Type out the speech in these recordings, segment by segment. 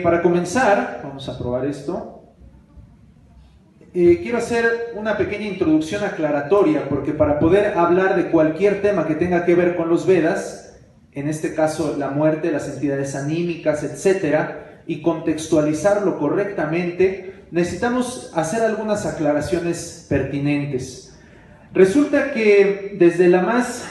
Para comenzar, vamos a probar esto. Quiero hacer una pequeña introducción aclaratoria, porque para poder hablar de cualquier tema que tenga que ver con los Vedas, en este caso la muerte, las entidades anímicas, etcétera, y contextualizarlo correctamente, necesitamos hacer algunas aclaraciones pertinentes. Resulta que desde la más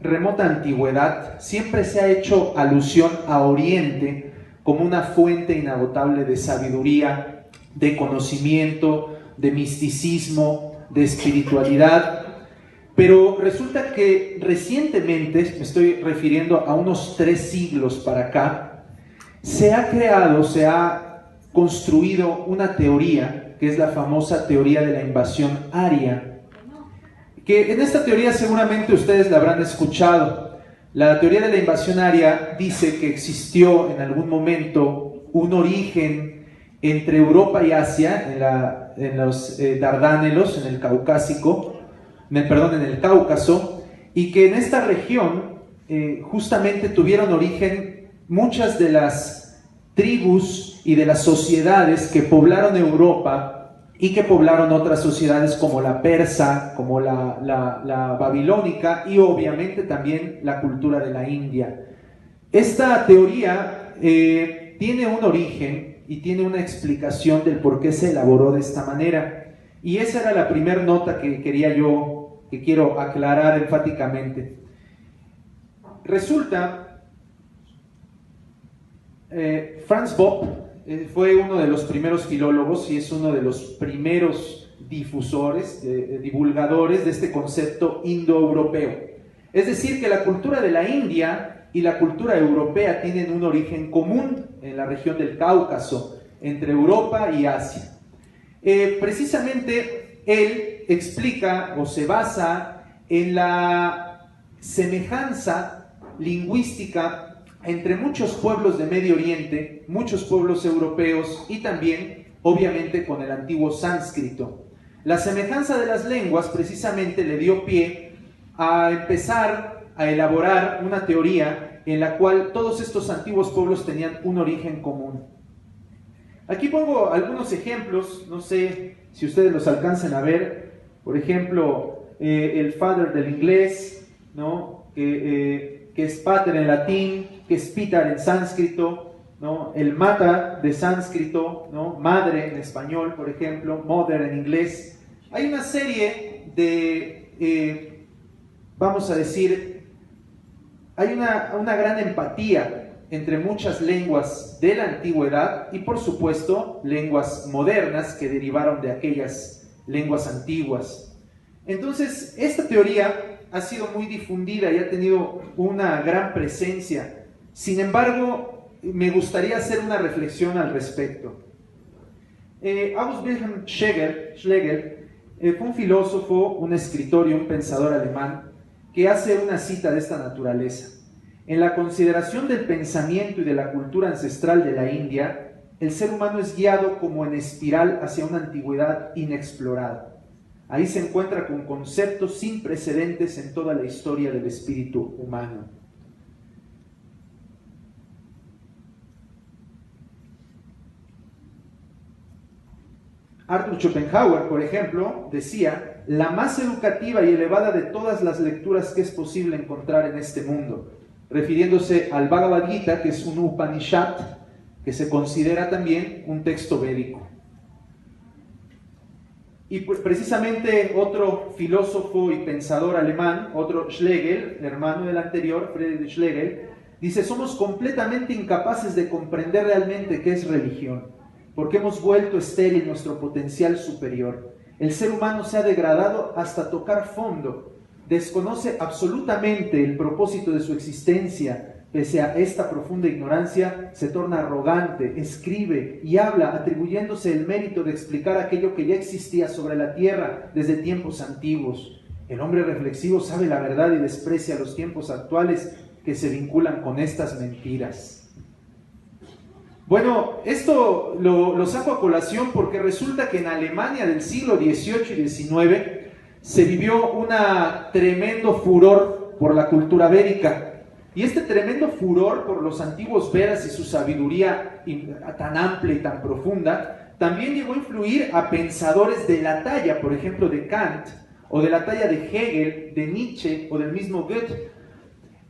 remota antigüedad siempre se ha hecho alusión a Oriente como una fuente inagotable de sabiduría, de conocimiento, de misticismo, de espiritualidad. Pero resulta que recientemente, me estoy refiriendo a unos 3 siglos para acá, se ha construido una teoría, que es la famosa teoría de la invasión aria, que en esta teoría seguramente ustedes la habrán escuchado. La teoría de la invasión aria dice que existió en algún momento un origen entre Europa y Asia, en los Dardánelos, en el Caucásico, en el Cáucaso, y que en esta región justamente tuvieron origen muchas de las tribus y de las sociedades que poblaron Europa y que poblaron otras sociedades como la persa, como la babilónica y obviamente también la cultura de la India. Esta teoría tiene un origen y tiene una explicación del por qué se elaboró de esta manera. Y esa era la primera nota que quiero aclarar enfáticamente. Resulta, Franz Bopp fue uno de los primeros filólogos y es uno de los primeros difusores, divulgadores de este concepto indoeuropeo. Es decir, que la cultura de la India y la cultura europea tienen un origen común en la región del Cáucaso, entre Europa y Asia. Precisamente él explica o se basa en la semejanza lingüística entre muchos pueblos de Medio Oriente, muchos pueblos europeos y también, obviamente, con el antiguo sánscrito. La semejanza de las lenguas precisamente le dio pie a empezar a elaborar una teoría en la cual todos estos antiguos pueblos tenían un origen común. Aquí pongo algunos ejemplos, no sé si ustedes los alcancen a ver. Por ejemplo, el father del inglés, ¿no? que es pater en latín, que es pitar en sánscrito, ¿no? El mata de sánscrito, ¿no? Madre en español, por ejemplo, mother en inglés. Hay una serie de, vamos a decir, hay una gran empatía entre muchas lenguas de la antigüedad y, por supuesto, lenguas modernas que derivaron de aquellas lenguas antiguas. Entonces, esta teoría ha sido muy difundida y ha tenido una gran presencia. Sin embargo, me gustaría hacer una reflexión al respecto. August Wilhelm Schlegel fue un filósofo, un escritor y un pensador alemán que hace una cita de esta naturaleza. En la consideración del pensamiento y de la cultura ancestral de la India, el ser humano es guiado como en espiral hacia una antigüedad inexplorada. Ahí se encuentra con conceptos sin precedentes en toda la historia del espíritu humano. Arthur Schopenhauer, por ejemplo, decía: la más educativa y elevada de todas las lecturas que es posible encontrar en este mundo, refiriéndose al Bhagavad Gita, que es un Upanishad, que se considera también un texto védico. Y pues precisamente otro filósofo y pensador alemán, otro Schlegel, hermano del anterior, Friedrich Schlegel, dice: somos completamente incapaces de comprender realmente qué es religión, porque hemos vuelto estéril nuestro potencial superior. El ser humano se ha degradado hasta tocar fondo, desconoce absolutamente el propósito de su existencia. Pese a esta profunda ignorancia, se torna arrogante, escribe y habla atribuyéndose el mérito de explicar aquello que ya existía sobre la tierra desde tiempos antiguos. El hombre reflexivo sabe la verdad y desprecia los tiempos actuales que se vinculan con estas mentiras. Bueno, esto lo saco a colación porque resulta que en Alemania del siglo XVIII y XIX se vivió un tremendo furor por la cultura védica. Y este tremendo furor por los antiguos Vedas y su sabiduría tan amplia y tan profunda, también llegó a influir a pensadores de la talla, por ejemplo, de Kant, o de la talla de Hegel, de Nietzsche, o del mismo Goethe.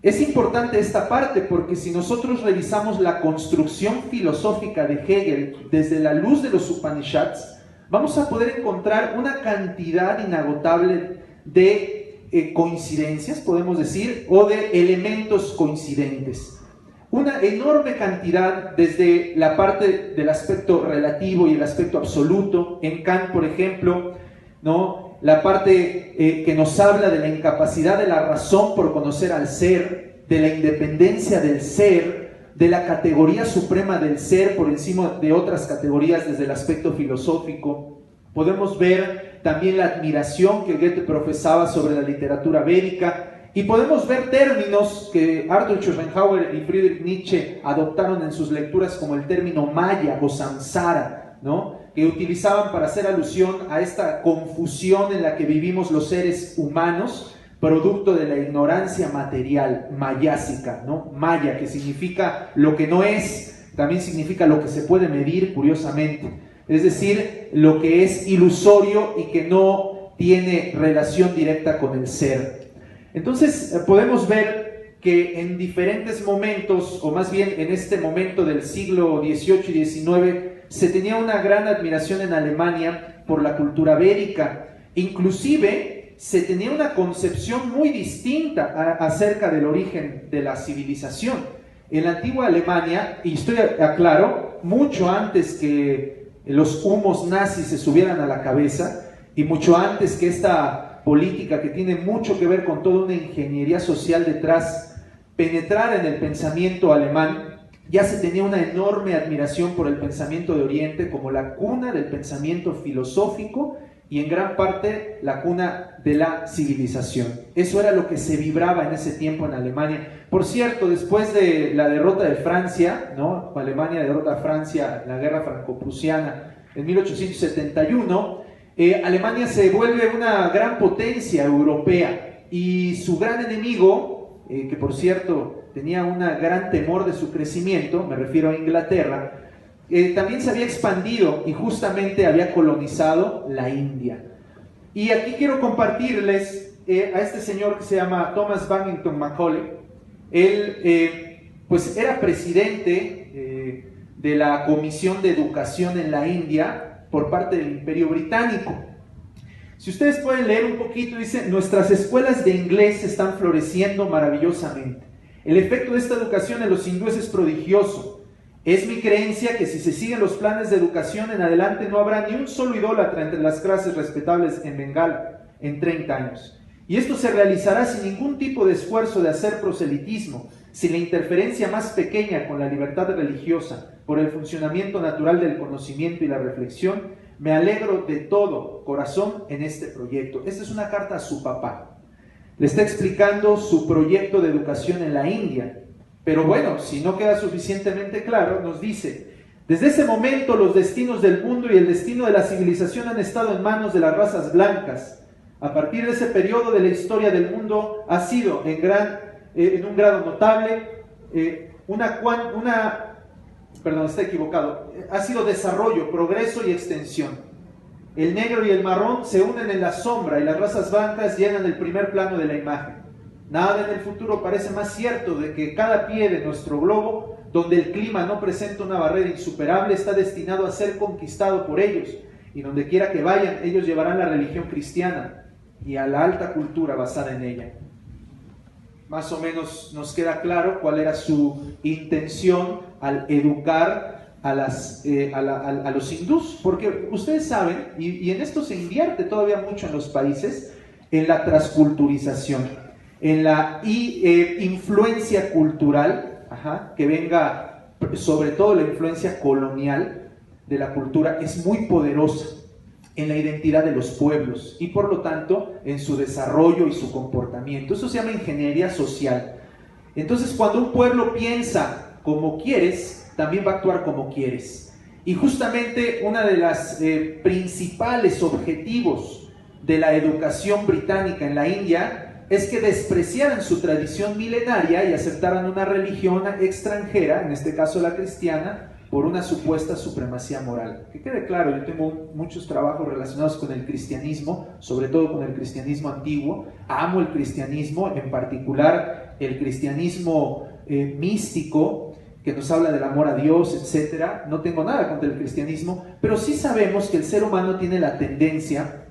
Es importante esta parte porque si nosotros revisamos la construcción filosófica de Hegel desde la luz de los Upanishads, vamos a poder encontrar una cantidad inagotable de coincidencias, podemos decir, o de elementos coincidentes. Una enorme cantidad desde la parte del aspecto relativo y el aspecto absoluto. En Kant, por ejemplo, ¿no?, la parte que nos habla de la incapacidad de la razón por conocer al ser, de la independencia del ser, de la categoría suprema del ser por encima de otras categorías desde el aspecto filosófico. Podemos ver también la admiración que Goethe profesaba sobre la literatura védica, y podemos ver términos que Arthur Schopenhauer y Friedrich Nietzsche adoptaron en sus lecturas, como el término maya o samsara, ¿no?, que utilizaban para hacer alusión a esta confusión en la que vivimos los seres humanos, producto de la ignorancia material, mayásica, ¿no? Maya, que significa lo que no es, también significa lo que se puede medir, curiosamente. Es decir, lo que es ilusorio y que no tiene relación directa con el ser. Entonces, podemos ver que en diferentes momentos, o más bien en este momento del siglo XVIII y XIX, se tenía una gran admiración en Alemania por la cultura védica. Inclusive se tenía una concepción muy distinta acerca del origen de la civilización. En la antigua Alemania, y estoy aclaro, mucho antes que los humos nazis se subieran a la cabeza, y mucho antes que esta política que tiene mucho que ver con toda una ingeniería social detrás penetrara en el pensamiento alemán, ya se tenía una enorme admiración por el pensamiento de Oriente como la cuna del pensamiento filosófico y en gran parte la cuna de la civilización. Eso era lo que se vibraba en ese tiempo en Alemania. Por cierto, después de la derrota de Francia, ¿no?, Alemania derrota a Francia en la guerra franco-prusiana en 1871, Alemania se vuelve una gran potencia europea, y su gran enemigo, que por cierto tenía un gran temor de su crecimiento, me refiero a Inglaterra, también se había expandido y justamente había colonizado la India. Y aquí quiero compartirles a este señor que se llama Thomas Babington Macaulay. Él pues era presidente de la Comisión de Educación en la India por parte del Imperio Británico. Si ustedes pueden leer un poquito, dice: nuestras escuelas de inglés están floreciendo maravillosamente. El efecto de esta educación en los hindúes es prodigioso. Es mi creencia que si se siguen los planes de educación en adelante no habrá ni un solo idólatra entre las clases respetables en Bengala en 30 años. Y esto se realizará sin ningún tipo de esfuerzo de hacer proselitismo, sin la interferencia más pequeña con la libertad religiosa, por el funcionamiento natural del conocimiento y la reflexión. Me alegro de todo corazón en este proyecto. Esta es una carta a su papá. Le está explicando su proyecto de educación en la India. Pero bueno, si no queda suficientemente claro, nos dice: desde ese momento los destinos del mundo y el destino de la civilización han estado en manos de las razas blancas. A partir de ese periodo de la historia del mundo ha sido en un grado notable ha sido desarrollo, progreso y extensión. El negro y el marrón se unen en la sombra y las razas blancas llenan el primer plano de la imagen. Nada en el futuro parece más cierto de que cada pie de nuestro globo, donde el clima no presenta una barrera insuperable, está destinado a ser conquistado por ellos, y donde quiera que vayan, ellos llevarán la religión cristiana y a la alta cultura basada en ella. Más o menos nos queda claro cuál era su intención al educar a los hindús, porque ustedes saben, y en esto se invierte todavía mucho en los países, en la transculturización, en la influencia cultural, que venga, sobre todo la influencia colonial de la cultura, es muy poderosa en la identidad de los pueblos y por lo tanto en su desarrollo y su comportamiento. Eso se llama ingeniería social. Entonces, cuando un pueblo piensa como quieres, también va a actuar como quieres. Y justamente uno de los principales objetivos de la educación británica en la India es que despreciaran su tradición milenaria y aceptaran una religión extranjera, en este caso la cristiana, por una supuesta supremacía moral. Que quede claro, yo tengo muchos trabajos relacionados con el cristianismo, sobre todo con el cristianismo antiguo. Amo el cristianismo, en particular el cristianismo místico, que nos habla del amor a Dios, etc. No tengo nada contra el cristianismo, pero sí sabemos que el ser humano tiene la tendencia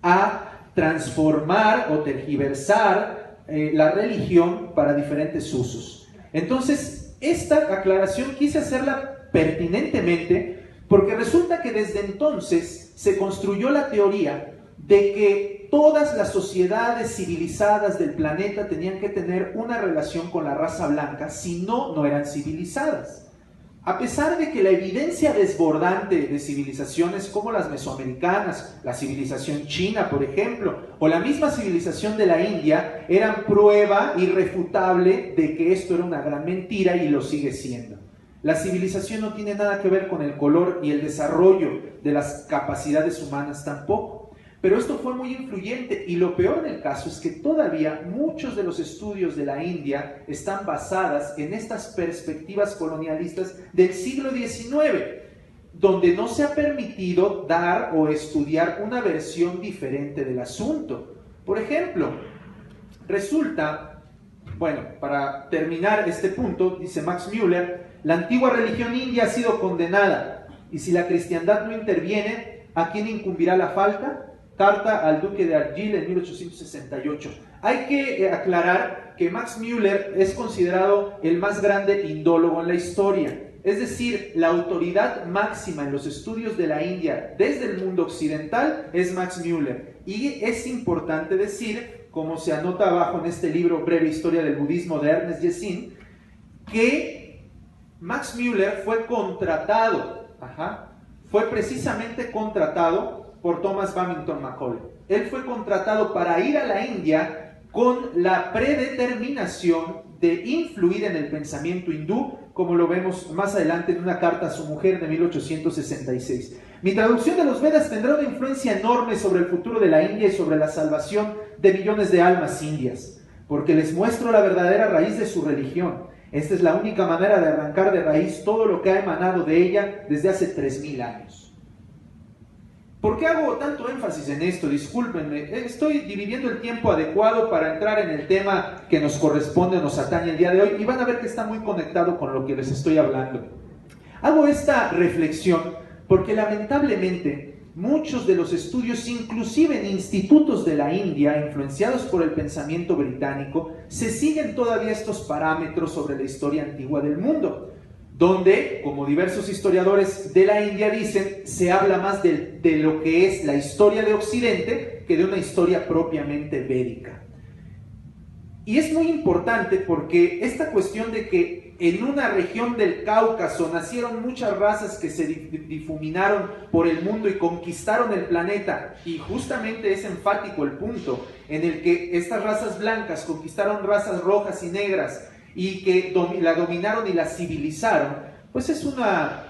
a transformar o tergiversar la religión para diferentes usos. Entonces, esta aclaración quise hacerla pertinentemente porque resulta que desde entonces se construyó la teoría de que todas las sociedades civilizadas del planeta tenían que tener una relación con la raza blanca, si no, no eran civilizadas. A pesar de que la evidencia desbordante de civilizaciones como las mesoamericanas, la civilización china, por ejemplo, o la misma civilización de la India, eran prueba irrefutable de que esto era una gran mentira y lo sigue siendo. La civilización no tiene nada que ver con el color y el desarrollo de las capacidades humanas tampoco. Pero esto fue muy influyente y lo peor del caso es que todavía muchos de los estudios de la India están basadas en estas perspectivas colonialistas del siglo XIX, donde no se ha permitido dar o estudiar una versión diferente del asunto. Por ejemplo, resulta, bueno, para terminar este punto, dice Max Müller, la antigua religión india ha sido condenada y si la cristiandad no interviene, ¿a quién incumbirá la falta? Carta al duque de Argyll en 1868. Hay que aclarar que Max Müller es considerado el más grande indólogo en la historia. Es decir, la autoridad máxima en los estudios de la India desde el mundo occidental es Max Müller. Y es importante decir, como se anota abajo en este libro Breve Historia del Budismo de Ernest Yessin, que Max Müller fue contratado, fue precisamente contratado por Thomas Babington Macaulay. Él fue contratado para ir a la India con la predeterminación de influir en el pensamiento hindú, como lo vemos más adelante en una carta a su mujer de 1866. Mi traducción de los Vedas tendrá una influencia enorme sobre el futuro de la India y sobre la salvación de millones de almas indias, porque les muestro la verdadera raíz de su religión. Esta es la única manera de arrancar de raíz todo lo que ha emanado de ella desde hace 3000 años. ¿Por qué hago tanto énfasis en esto? Discúlpenme, estoy dividiendo el tiempo adecuado para entrar en el tema que nos corresponde, nos atañe el día de hoy, y van a ver que está muy conectado con lo que les estoy hablando. Hago esta reflexión porque lamentablemente muchos de los estudios, inclusive en institutos de la India, influenciados por el pensamiento británico, se siguen todavía estos parámetros sobre la historia antigua del mundo, donde, como diversos historiadores de la India dicen, se habla más de lo que es la historia de Occidente que de una historia propiamente védica. Y es muy importante porque esta cuestión de que en una región del Cáucaso nacieron muchas razas que se difuminaron por el mundo y conquistaron el planeta, y justamente es enfático el punto en el que estas razas blancas conquistaron razas rojas y negras, y que la dominaron y la civilizaron, pues es una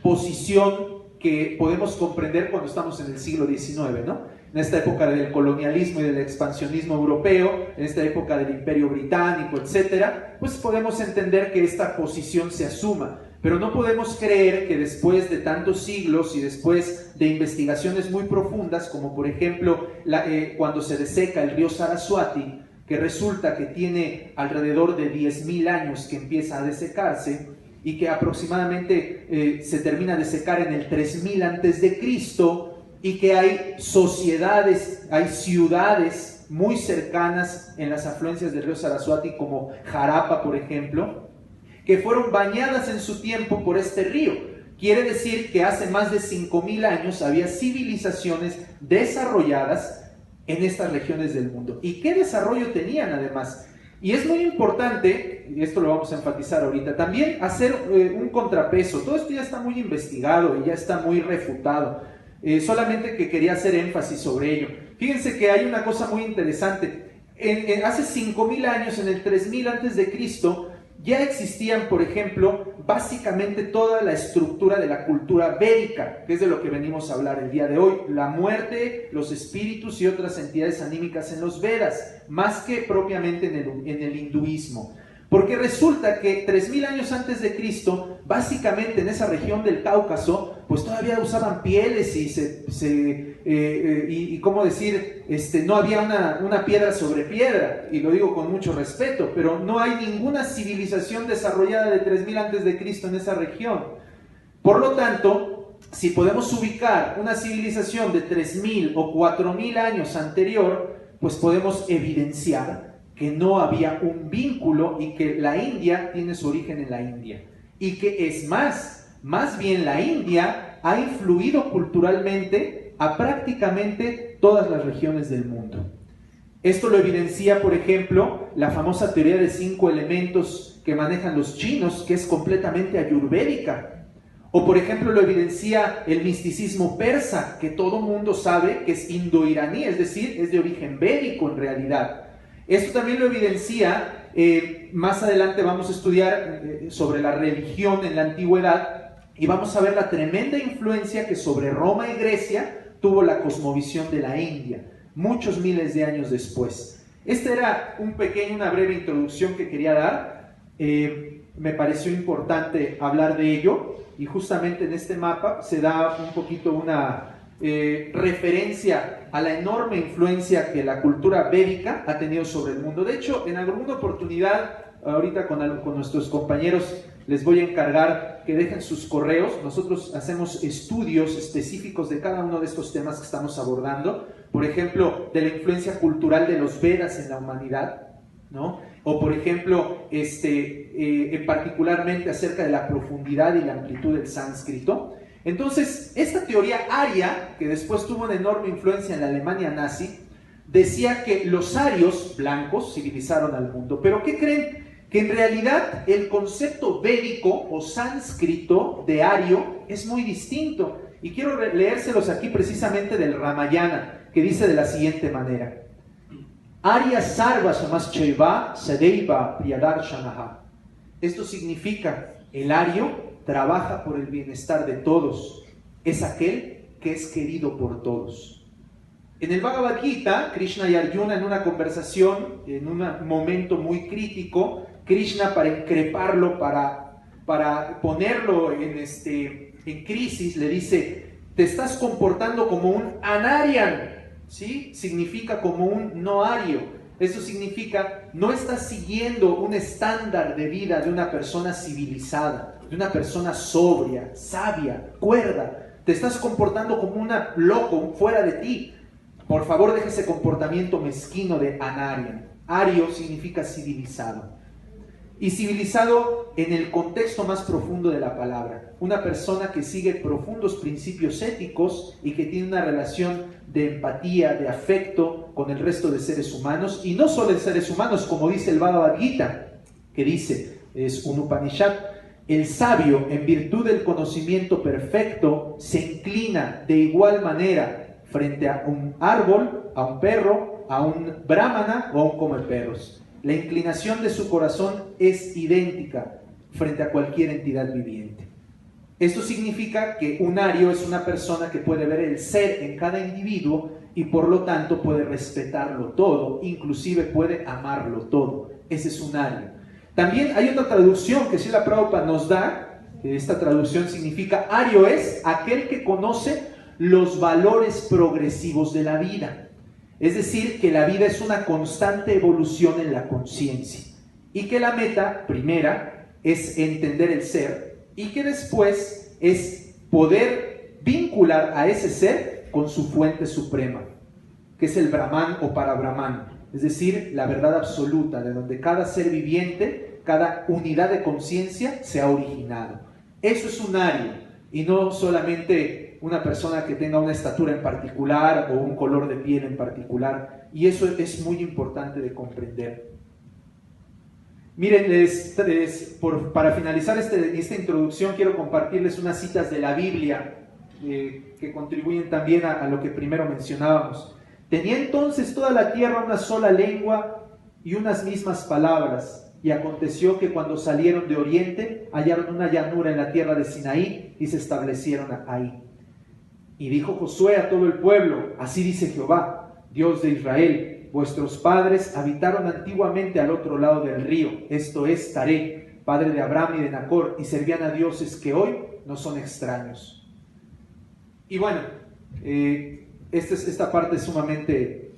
posición que podemos comprender cuando estamos en el siglo XIX, ¿no? En esta época del colonialismo y del expansionismo europeo, en esta época del Imperio Británico, etcétera, pues podemos entender que esta posición se asuma, pero no podemos creer que después de tantos siglos y después de investigaciones muy profundas, como por ejemplo cuando se deseca el río Saraswati, que resulta que tiene alrededor de 10.000 años que empieza a desecarse y que aproximadamente se termina de secar en el 3000 antes de Cristo, y que hay sociedades, hay ciudades muy cercanas en las afluencias del río Saraswati como Harappa, por ejemplo, que fueron bañadas en su tiempo por este río. Quiere decir que hace más de 5000 años había civilizaciones desarrolladas en estas regiones del mundo. ¿Y qué desarrollo tenían además? Y es muy importante, y esto lo vamos a enfatizar ahorita, también hacer un contrapeso. Todo esto ya está muy investigado y ya está muy refutado. Solamente que quería hacer énfasis sobre ello. Fíjense que hay una cosa muy interesante. Hace 5000 años, en el 3000 antes de Cristo, ya existían, por ejemplo, básicamente toda la estructura de la cultura védica, que es de lo que venimos a hablar el día de hoy, la muerte, los espíritus y otras entidades anímicas en los Vedas, más que propiamente en el hinduismo. Porque resulta que 3000 años antes de Cristo, básicamente en esa región del Cáucaso, pues todavía usaban pieles y ¿cómo decir? No había una piedra sobre piedra, y lo digo con mucho respeto, pero no hay ninguna civilización desarrollada de 3000 antes de Cristo en esa región. Por lo tanto, si podemos ubicar una civilización de 3000 o 4000 años anterior, pues podemos evidenciar que no había un vínculo y que la India tiene su origen en la India. Y que es más bien la India ha influido culturalmente a prácticamente todas las regiones del mundo. Esto lo evidencia, por ejemplo, la famosa teoría de 5 elementos que manejan los chinos, que es completamente ayurvédica. O por ejemplo lo evidencia el misticismo persa, que todo mundo sabe que es indo-iraní, es decir, es de origen védico en realidad. Esto también lo evidencia, más adelante vamos a estudiar sobre la religión en la antigüedad y vamos a ver la tremenda influencia que sobre Roma y Grecia tuvo la cosmovisión de la India, muchos miles de años después. Esta era una breve introducción que quería dar, me pareció importante hablar de ello y justamente en este mapa se da un poquito una referencia a la enorme influencia que la cultura védica ha tenido sobre el mundo. De hecho, en alguna oportunidad, ahorita con nuestros compañeros, les voy a encargar que dejen sus correos. Nosotros hacemos estudios específicos de cada uno de estos temas que estamos abordando. Por ejemplo, de la influencia cultural de los Vedas en la humanidad, ¿no? O por ejemplo, particularmente acerca de la profundidad y la amplitud del sánscrito. Entonces, esta teoría aria, que después tuvo una enorme influencia en la Alemania nazi, decía que los arios blancos civilizaron al mundo. ¿Pero qué creen? Que en realidad el concepto védico o sánscrito de ario es muy distinto. Y quiero leérselos aquí precisamente del Ramayana, que dice de la siguiente manera: Arya sarva samaschaiva sadeiva priyadarshanaha. Esto significa, el ario trabaja por el bienestar de todos, es aquel que es querido por todos. En el Bhagavad Gita, Krishna y Arjuna, en una conversación, en un momento muy crítico, Krishna, para increparlo, para ponerlo en crisis, le dice: te estás comportando como un anaryan, ¿sí? Significa como un no ario. Eso significa, no estás siguiendo un estándar de vida de una persona civilizada, de una persona sobria, sabia, cuerda. Te estás comportando como un loco, fuera de ti. Por favor, deja ese comportamiento mezquino de anaryan. Ario significa civilizado. Y civilizado en el contexto más profundo de la palabra. Una persona que sigue profundos principios éticos y que tiene una relación de empatía, de afecto con el resto de seres humanos. Y no solo de seres humanos, como dice el Bhagavad Gita, que dice, es un Upanishad: el sabio, en virtud del conocimiento perfecto, se inclina de igual manera frente a un árbol, a un perro, a un brahmana o a un comeperros. La inclinación de su corazón es idéntica frente a cualquier entidad viviente. Esto significa que un ario es una persona que puede ver el ser en cada individuo y por lo tanto puede respetarlo todo, inclusive puede amarlo todo. Ese es un ario. También hay otra traducción que Srila Prabhupada nos da, que esta traducción significa: ario es aquel que conoce los valores progresivos de la vida. Es decir, que la vida es una constante evolución en la conciencia y que la meta primera es entender el ser y que después es poder vincular a ese ser con su fuente suprema, que es el Brahman o Parabrahman, es decir, la verdad absoluta, de donde cada ser viviente, cada unidad de conciencia se ha originado. Eso es un ario, y no solamente una persona que tenga una estatura en particular o un color de piel en particular, y eso es muy importante de comprender. Miren, para finalizar esta introducción, quiero compartirles unas citas de la Biblia que contribuyen también a lo que primero mencionábamos. Tenía entonces toda la tierra una sola lengua y unas mismas palabras. Y aconteció que cuando salieron de oriente, hallaron una llanura en la tierra de Sinaí y se establecieron ahí. Y dijo Josué a todo el pueblo: así dice Jehová, Dios de Israel: vuestros padres habitaron antiguamente al otro lado del río, esto es Taré, padre de Abraham y de Nacor, y servían a dioses que hoy no son extraños. Y bueno, esta parte es sumamente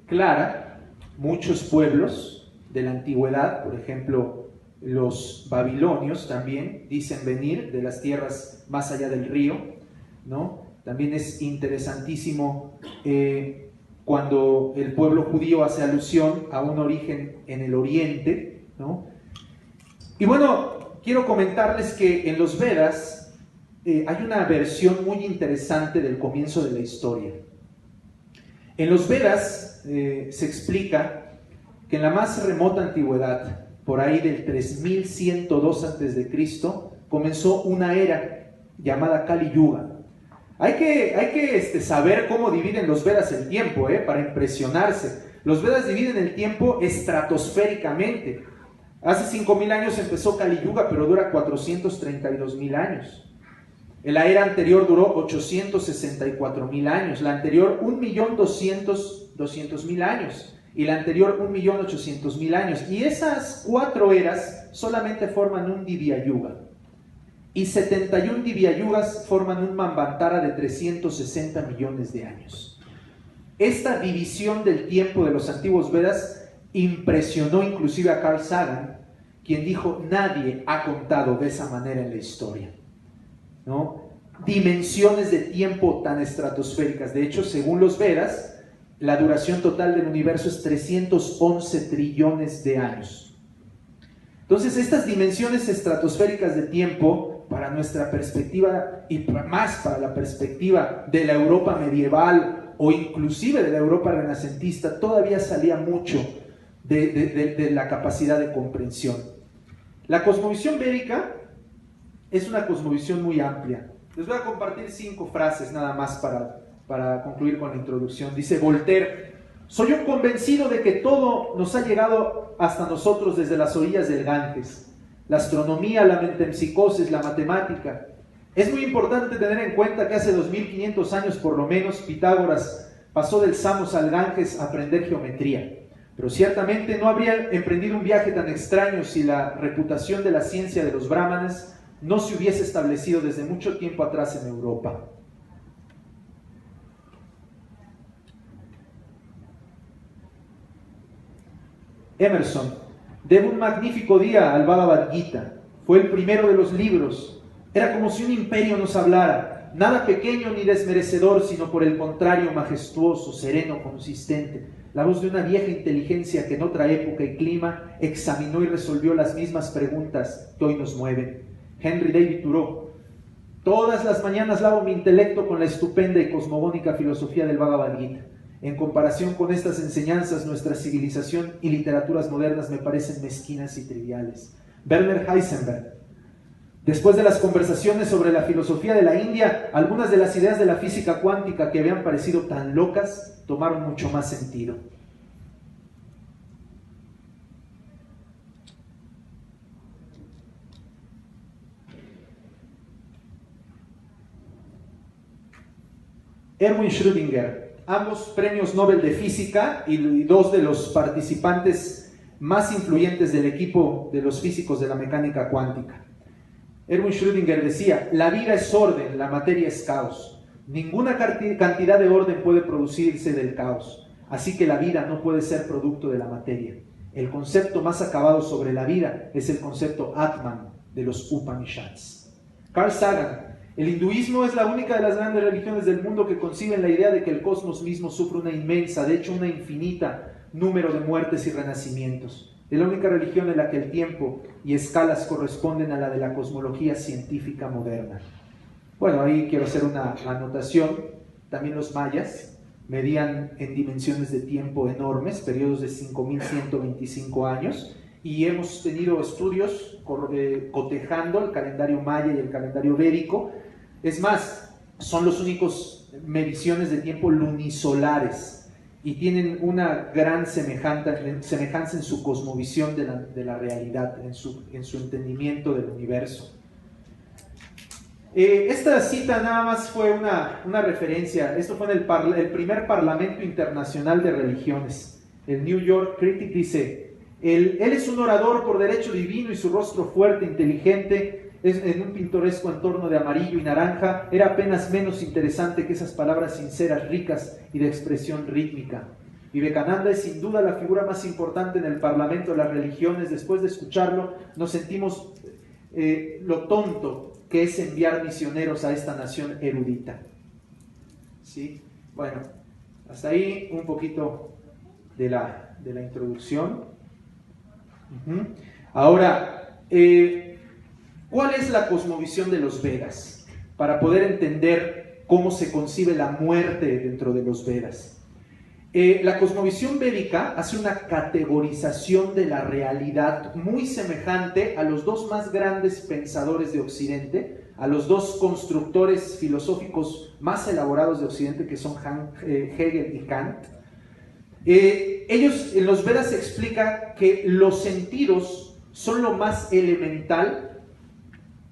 clara. Muchos pueblos de la antigüedad, por ejemplo, los babilonios también dicen venir de las tierras más allá del río, ¿no? También es interesantísimo cuando el pueblo judío hace alusión a un origen en el oriente, ¿no? Y bueno, quiero comentarles que en los Vedas hay una versión muy interesante del comienzo de la historia. En los Vedas se explica que en la más remota antigüedad, por ahí del 3102 a.C., comenzó una era llamada Kali Yuga. Hay que saber cómo dividen los Vedas el tiempo, para impresionarse. Los Vedas dividen el tiempo estratosféricamente. Hace 5000 años empezó Kali Yuga, pero dura 432.000 años. La era anterior duró 864.000 años, la anterior 1.200.000 años y la anterior 1.800.000 años. Y esas 4 eras solamente forman un Divya Yuga. Y 71 Divya Yugas forman un Manvantara de 360 millones de años. Esta división del tiempo de los antiguos Vedas impresionó inclusive a Carl Sagan, quien dijo: nadie ha contado de esa manera en la historia, ¿no? Dimensiones de tiempo tan estratosféricas. De hecho, según los Vedas, la duración total del universo es 311 trillones de años. Entonces, estas dimensiones estratosféricas de tiempo, para nuestra perspectiva y más para la perspectiva de la Europa medieval o inclusive de la Europa renacentista, todavía salía mucho de la capacidad de comprensión. La cosmovisión védica es una cosmovisión muy amplia. Les voy a compartir 5 frases nada más para concluir con la introducción. Dice Voltaire: soy un convencido de que todo nos ha llegado hasta nosotros desde las orillas del Ganges. La astronomía, la metempsicosis, la matemática. Es muy importante tener en cuenta que hace 2500 años por lo menos Pitágoras pasó del Samos al Ganges a aprender geometría. Pero ciertamente no habría emprendido un viaje tan extraño si la reputación de la ciencia de los brahmanes no se hubiese establecido desde mucho tiempo atrás en Europa. Emerson: debo un magnífico día al Bhagavad Gita. Fue el primero de los libros. Era como si un imperio nos hablara, nada pequeño ni desmerecedor, sino por el contrario majestuoso, sereno, consistente. La voz de una vieja inteligencia que en otra época y clima examinó y resolvió las mismas preguntas que hoy nos mueven. Henry David Thoreau: todas las mañanas lavo mi intelecto con la estupenda y cosmogónica filosofía del Bhagavad Gita. En comparación con estas enseñanzas, nuestra civilización y literaturas modernas me parecen mezquinas y triviales. Werner Heisenberg: después de las conversaciones sobre la filosofía de la India, algunas de las ideas de la física cuántica que habían parecido tan locas tomaron mucho más sentido. Erwin Schrödinger, ambos premios Nobel de Física y 2 de los participantes más influyentes del equipo de los físicos de la mecánica cuántica. Erwin Schrödinger decía: la vida es orden, la materia es caos. Ninguna cantidad de orden puede producirse del caos, así que la vida no puede ser producto de la materia. El concepto más acabado sobre la vida es el concepto Atman de los Upanishads. Carl Sagan: el hinduismo es la única de las grandes religiones del mundo que conciben la idea de que el cosmos mismo sufre una inmensa, de hecho una infinita, número de muertes y renacimientos. Es la única religión en la que el tiempo y escalas corresponden a la de la cosmología científica moderna. Bueno, ahí quiero hacer una anotación. También los mayas medían en dimensiones de tiempo enormes, periodos de 5125 años, y hemos tenido estudios cotejando el calendario maya y el calendario védico. Es más, son los únicos mediciones de tiempo lunisolares. y tienen una gran semejanza en su cosmovisión de la realidad, en su entendimiento del universo. Esta cita nada más fue una referencia. Esto fue en el primer Parlamento Internacional de Religiones. El New York Critic dice: él es un orador por derecho divino y su rostro fuerte, inteligente, en un pintoresco entorno de amarillo y naranja, era apenas menos interesante que esas palabras sinceras, ricas y de expresión rítmica. Vivekananda es sin duda la figura más importante en el Parlamento de las Religiones. Después de escucharlo, nos sentimos lo tonto que es enviar misioneros a esta nación erudita. ¿Sí? Bueno, hasta ahí un poquito de la introducción. Ahora, ¿cuál es la cosmovisión de los Vedas? Para poder entender cómo se concibe la muerte dentro de los Vedas. La cosmovisión védica hace una categorización de la realidad muy semejante a los dos más grandes pensadores de Occidente, a los dos constructores filosóficos más elaborados de Occidente, que son Hegel y Kant. Ellos en los Vedas explican que los sentidos son lo más elemental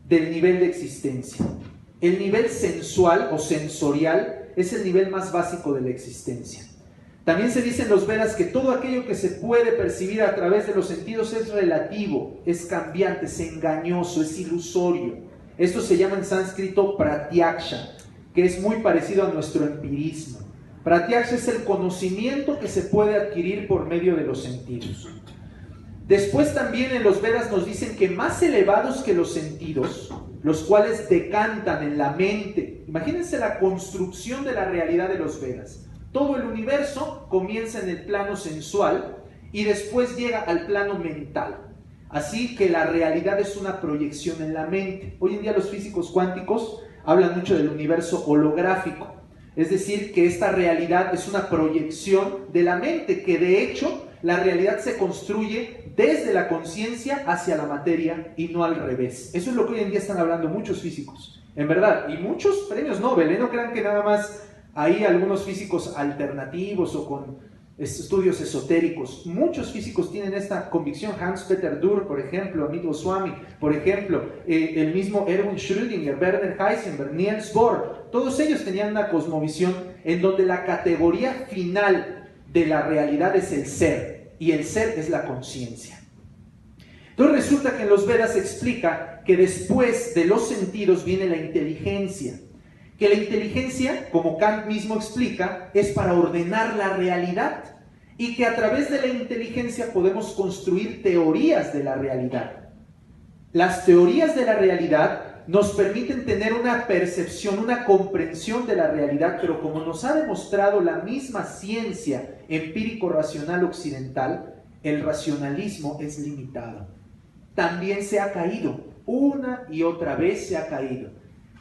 del nivel de existencia. El nivel sensual o sensorial es el nivel más básico de la existencia. También se dice en los Vedas que todo aquello que se puede percibir a través de los sentidos es relativo, es cambiante, es engañoso, es ilusorio. Esto se llama en sánscrito pratyaksha, que es muy parecido a nuestro empirismo. Pratyaksha es el conocimiento que se puede adquirir por medio de los sentidos. Después también en los Vedas nos dicen que más elevados que los sentidos, los cuales decantan en la mente. Imagínense la construcción de la realidad de los Vedas. Todo el universo comienza en el plano sensual y después llega al plano mental. Así que la realidad es una proyección en la mente. Hoy en día los físicos cuánticos hablan mucho del universo holográfico. Es decir, que esta realidad es una proyección de la mente, que de hecho la realidad se construye desde la conciencia hacia la materia y no al revés. Eso es lo que hoy en día están hablando muchos físicos, en verdad, y muchos premios Nobel, no crean que nada más hay algunos físicos alternativos o con estudios esotéricos. Muchos físicos tienen esta convicción. Hans-Peter Dürr, por ejemplo, Amit Goswami, por ejemplo, el mismo Erwin Schrödinger, Werner Heisenberg, Niels Bohr, todos ellos tenían una cosmovisión en donde la categoría final de la realidad es el ser, y el ser es la conciencia. Entonces resulta que en los Vedas se explica que después de los sentidos viene la inteligencia, que la inteligencia, como Kant mismo explica, es para ordenar la realidad, y que a través de la inteligencia podemos construir teorías de la realidad. Las teorías de la realidad nos permiten tener una percepción, una comprensión de la realidad, pero como nos ha demostrado la misma ciencia empírico-racional occidental, el racionalismo es limitado. También se ha caído, una y otra vez se ha caído.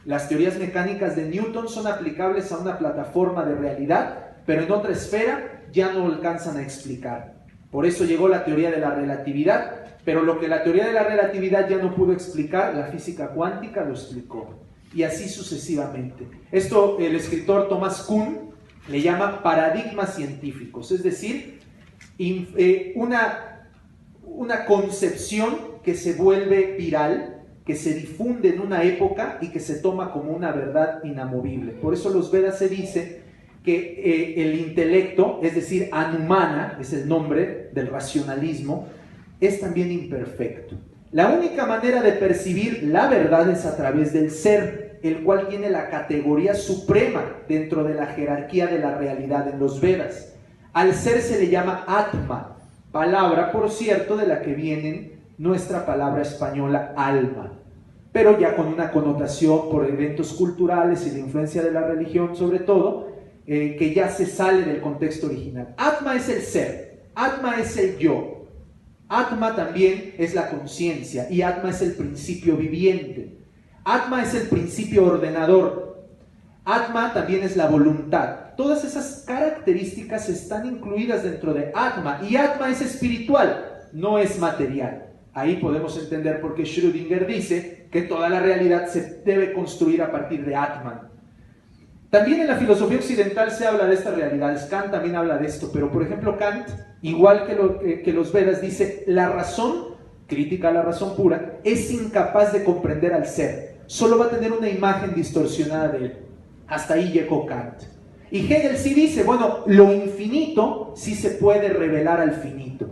Las teorías mecánicas de Newton son aplicables a una plataforma de realidad, pero en otra esfera ya no alcanzan a explicar. Por eso llegó la teoría de la relatividad, pero lo que la teoría de la relatividad ya no pudo explicar, la física cuántica lo explicó. Y así sucesivamente. Esto el escritor Thomas Kuhn le llama paradigmas científicos, es decir, una concepción que se vuelve viral, que se difunde en una época y que se toma como una verdad inamovible. Por eso los Vedas se dice que el intelecto, es decir, Anumana, es el nombre del racionalismo, es también imperfecto. La única manera de percibir la verdad es a través del ser, el cual tiene la categoría suprema dentro de la jerarquía de la realidad en los Vedas. Al ser se le llama Atma, palabra, por cierto, de la que viene nuestra palabra española alma, pero ya con una connotación por eventos culturales y la influencia de la religión sobre todo, que ya se sale del contexto original. Atma es el ser, Atma es el yo, Atma también es la conciencia y Atma es el principio viviente, Atma es el principio ordenador, Atma también es la voluntad. Todas esas características están incluidas dentro de Atma, y Atma es espiritual, no es material. Ahí podemos entender por qué Schrödinger dice que toda la realidad se debe construir a partir de Atman. También en la filosofía occidental se habla de estas realidades. Kant también habla de esto, pero por ejemplo Kant, igual que los Vedas, dice: la razón, crítica a la razón pura, es incapaz de comprender al ser, solo va a tener una imagen distorsionada de él. Hasta ahí llegó Kant. Y Hegel sí dice, bueno, lo infinito sí se puede revelar al finito.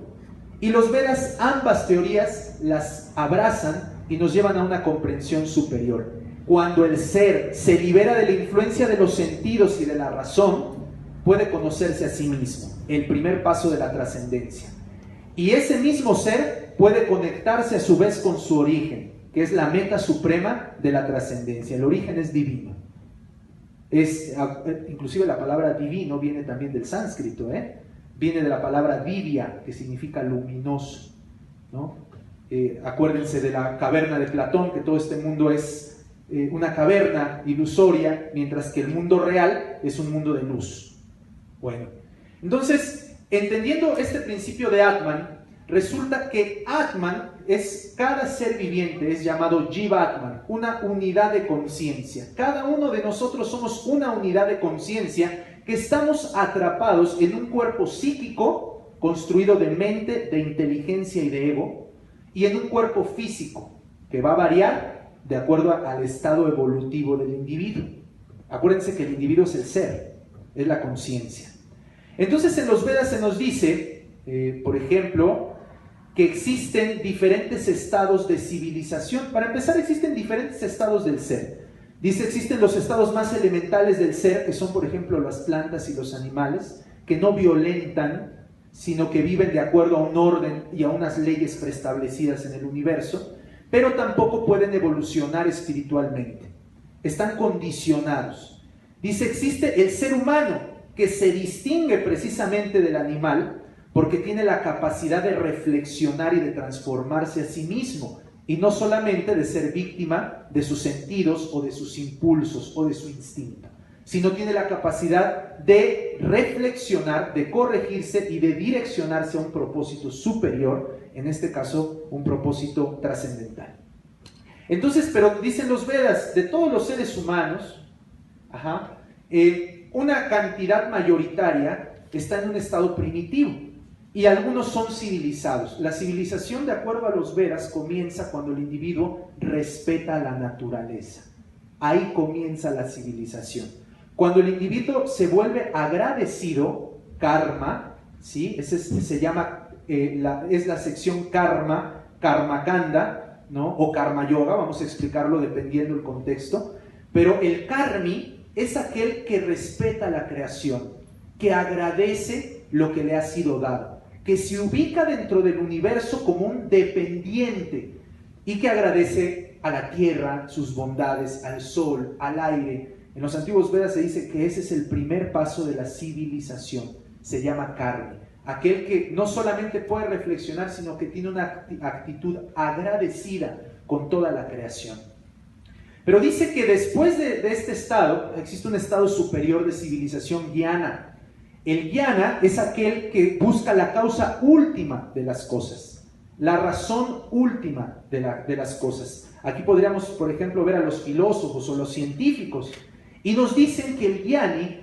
Y los Vedas, ambas teorías las abrazan y nos llevan a una comprensión superior. Cuando el ser se libera de la influencia de los sentidos y de la razón, puede conocerse a sí mismo, el primer paso de la trascendencia. Y ese mismo ser puede conectarse a su vez con su origen, que es la meta suprema de la trascendencia. El origen es divino. Inclusive la palabra divino viene también del sánscrito, viene de la palabra divya, que significa luminoso, ¿no? Acuérdense de la caverna de Platón, que todo este mundo es una caverna ilusoria, mientras que el mundo real es un mundo de luz. Bueno, entonces, entendiendo este principio de Atman, resulta que Atman es, cada ser viviente es llamado Jivatman, una unidad de conciencia. Cada uno de nosotros somos una unidad de conciencia que estamos atrapados en un cuerpo psíquico construido de mente, de inteligencia y de ego, y en un cuerpo físico que va a variar de acuerdo al estado evolutivo del individuo. Acuérdense que el individuo es el ser, es la conciencia. Entonces en los Vedas se nos dice, por ejemplo, que existen diferentes estados de civilización. Para empezar, existen diferentes estados del ser. Dice, existen los estados más elementales del ser, que son por ejemplo las plantas y los animales, que no violentan, sino que viven de acuerdo a un orden y a unas leyes preestablecidas en el universo, pero tampoco pueden evolucionar espiritualmente. Están condicionados. Dice, existe el ser humano, que se distingue precisamente del animal, porque tiene la capacidad de reflexionar y de transformarse a sí mismo, y no solamente de ser víctima de sus sentidos o de sus impulsos o de su instinto, sino tiene la capacidad de reflexionar, de corregirse y de direccionarse a un propósito superior, en este caso un propósito trascendental. Entonces, pero dicen los Vedas, de todos los seres humanos, una cantidad mayoritaria está en un estado primitivo y algunos son civilizados. La civilización, de acuerdo a los Vedas, comienza cuando el individuo respeta la naturaleza. Ahí comienza la civilización. Cuando el individuo se vuelve agradecido, karma, ¿sí? Ese se llama, es la sección karma, karmakanda, ¿no? O karma yoga, vamos a explicarlo dependiendo del contexto. Pero el karmi es aquel que respeta la creación, que agradece lo que le ha sido dado, que se ubica dentro del universo como un dependiente y que agradece a la tierra sus bondades, al sol, al aire. En los antiguos Vedas se dice que ese es el primer paso de la civilización, se llama karmi, aquel que no solamente puede reflexionar, sino que tiene una actitud agradecida con toda la creación. Pero dice que después de este estado, existe un estado superior de civilización jnana. El jnana es aquel que busca la causa última de las cosas, la razón última de las cosas. Aquí podríamos, por ejemplo, ver a los filósofos o los científicos, y nos dicen que el jnani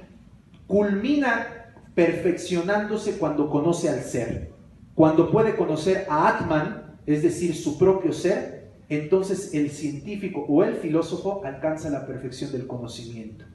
culmina perfeccionándose cuando conoce al ser. Cuando puede conocer a Atman, es decir, su propio ser, entonces el científico o el filósofo alcanza la perfección del conocimiento.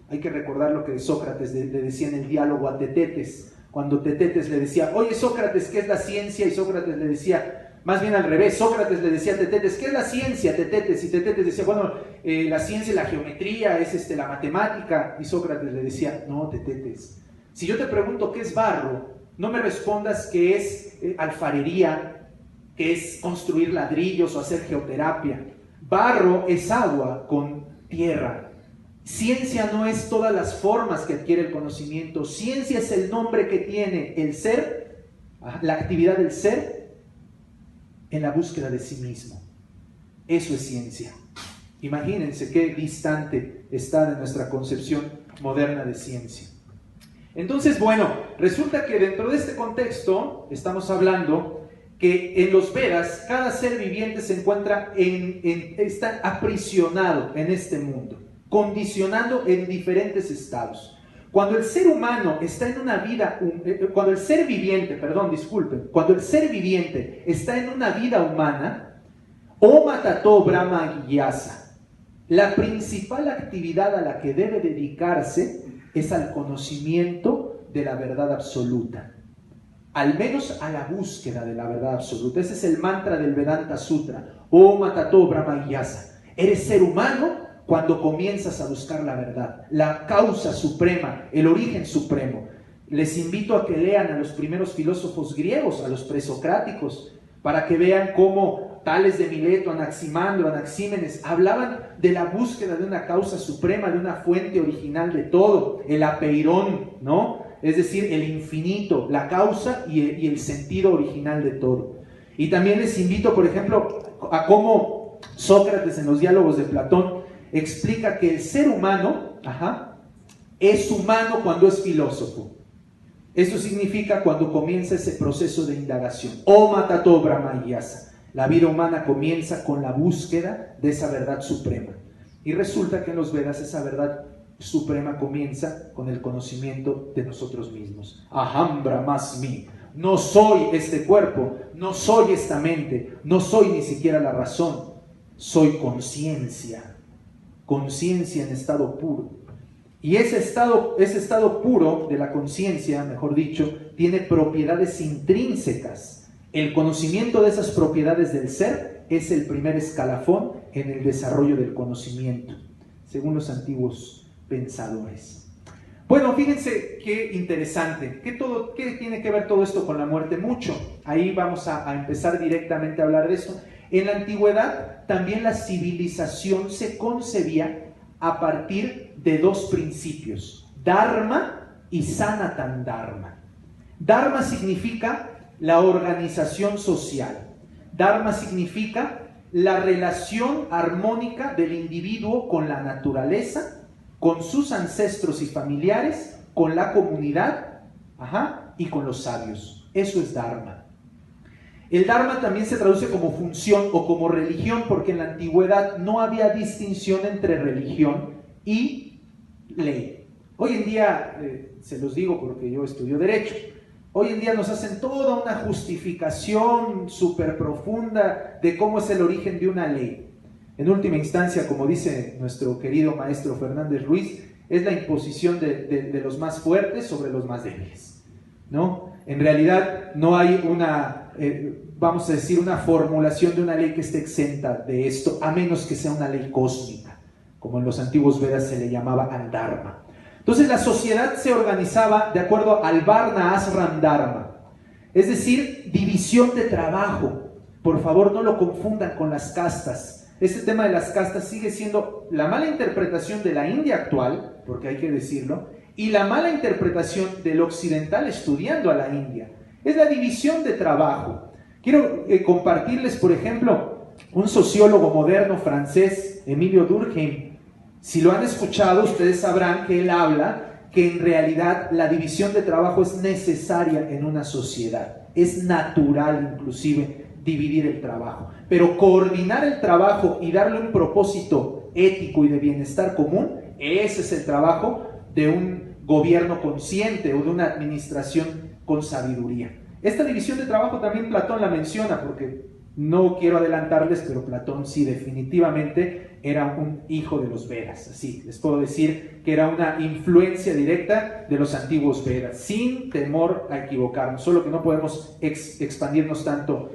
Hay que recordar lo que Sócrates le decía en el diálogo a Tetetes, cuando Tetetes le decía, oye Sócrates, ¿qué es la ciencia? Y Sócrates le decía, más bien al revés, Sócrates le decía a Tetetes, ¿qué es la ciencia, Tetetes? Y Tetetes decía, bueno, la ciencia y la geometría es la matemática. Y Sócrates le decía, no, Tetetes, si yo te pregunto qué es barro, no me respondas que es alfarería, que es construir ladrillos o hacer geoterapia. Barro es agua con tierra. Ciencia no es todas las formas que adquiere el conocimiento. Ciencia es el nombre que tiene el ser, la actividad del ser en la búsqueda de sí mismo. Eso es ciencia. Imagínense qué distante está de nuestra concepción moderna de ciencia. Entonces, bueno, resulta que dentro de este contexto estamos hablando que en los Vedas cada ser viviente se encuentra está aprisionado en este mundo. condicionando en diferentes estados. Cuando el ser humano está en una vida, cuando el ser viviente está en una vida humana, o matató Brahma Gyasa, la principal actividad a la que debe dedicarse es al conocimiento de la verdad absoluta, al menos a la búsqueda de la verdad absoluta. Ese es el mantra del Vedanta Sutra, o matató Brahma Gyasa. Eres ser humano cuando comienzas a buscar la verdad, la causa suprema, el origen supremo. Les invito a que lean a los primeros filósofos griegos, a los presocráticos, para que vean cómo Tales de Mileto, Anaximandro, Anaxímenes hablaban de la búsqueda de una causa suprema, de una fuente original de todo, el apeirón, ¿no? Es decir, el infinito, la causa y el sentido original de todo. Y también les invito, por ejemplo, a cómo Sócrates en los diálogos de Platón explica que el ser humano es humano cuando es filósofo. Esto significa cuando comienza ese proceso de indagación. O matato Brahma Gyasa. La vida humana comienza con la búsqueda de esa verdad suprema. Y resulta que en los Vedas esa verdad suprema comienza con el conocimiento de nosotros mismos. Aham Brahmasmi. No soy este cuerpo, no soy esta mente, no soy ni siquiera la razón. Soy conciencia. Conciencia en estado puro. Y ese estado puro de la conciencia, mejor dicho, tiene propiedades intrínsecas. El conocimiento de esas propiedades del ser es el primer escalafón en el desarrollo del conocimiento, según los antiguos pensadores. Bueno, fíjense qué interesante. ¿Qué tiene que ver todo esto con la muerte? Mucho. Ahí vamos a empezar directamente a hablar de esto. En la antigüedad también la civilización se concebía a partir de dos principios, Dharma y Sanatan Dharma. Dharma significa la organización social. Dharma significa la relación armónica del individuo con la naturaleza, con sus ancestros y familiares, con la comunidad, y con los sabios. Eso es Dharma. El Dharma también se traduce como función o como religión, porque en la antigüedad no había distinción entre religión y ley. Hoy en día, se los digo porque yo estudio Derecho, hoy en día nos hacen toda una justificación súper profunda de cómo es el origen de una ley. En última instancia, como dice nuestro querido maestro Fernández Ruiz, es la imposición de los más fuertes sobre los más débiles, ¿no? En realidad no hay una, vamos a decir, una formulación de una ley que esté exenta de esto, a menos que sea una ley cósmica, como en los antiguos Vedas se le llamaba al Dharma. Entonces la sociedad se organizaba de acuerdo al Varna Ashram Dharma, es decir, división de trabajo. Por favor, no lo confundan con las castas. Este tema de las castas sigue siendo la mala interpretación de la India actual, porque hay que decirlo, y la mala interpretación del occidental estudiando a la India. Es la división de trabajo. Quiero compartirles, por ejemplo, un sociólogo moderno francés, Emilio Durkheim. Si lo han escuchado, ustedes sabrán que él habla que en realidad la división de trabajo es necesaria en una sociedad. Es natural, inclusive, dividir el trabajo. Pero coordinar el trabajo y darle un propósito ético y de bienestar común, ese es el trabajo de un gobierno consciente o de una administración con sabiduría. Esta división de trabajo también Platón la menciona, porque no quiero adelantarles, pero Platón sí definitivamente era un hijo de los Vedas. Así les puedo decir que era una influencia directa de los antiguos Vedas, sin temor a equivocarnos, solo que no podemos extendernos tanto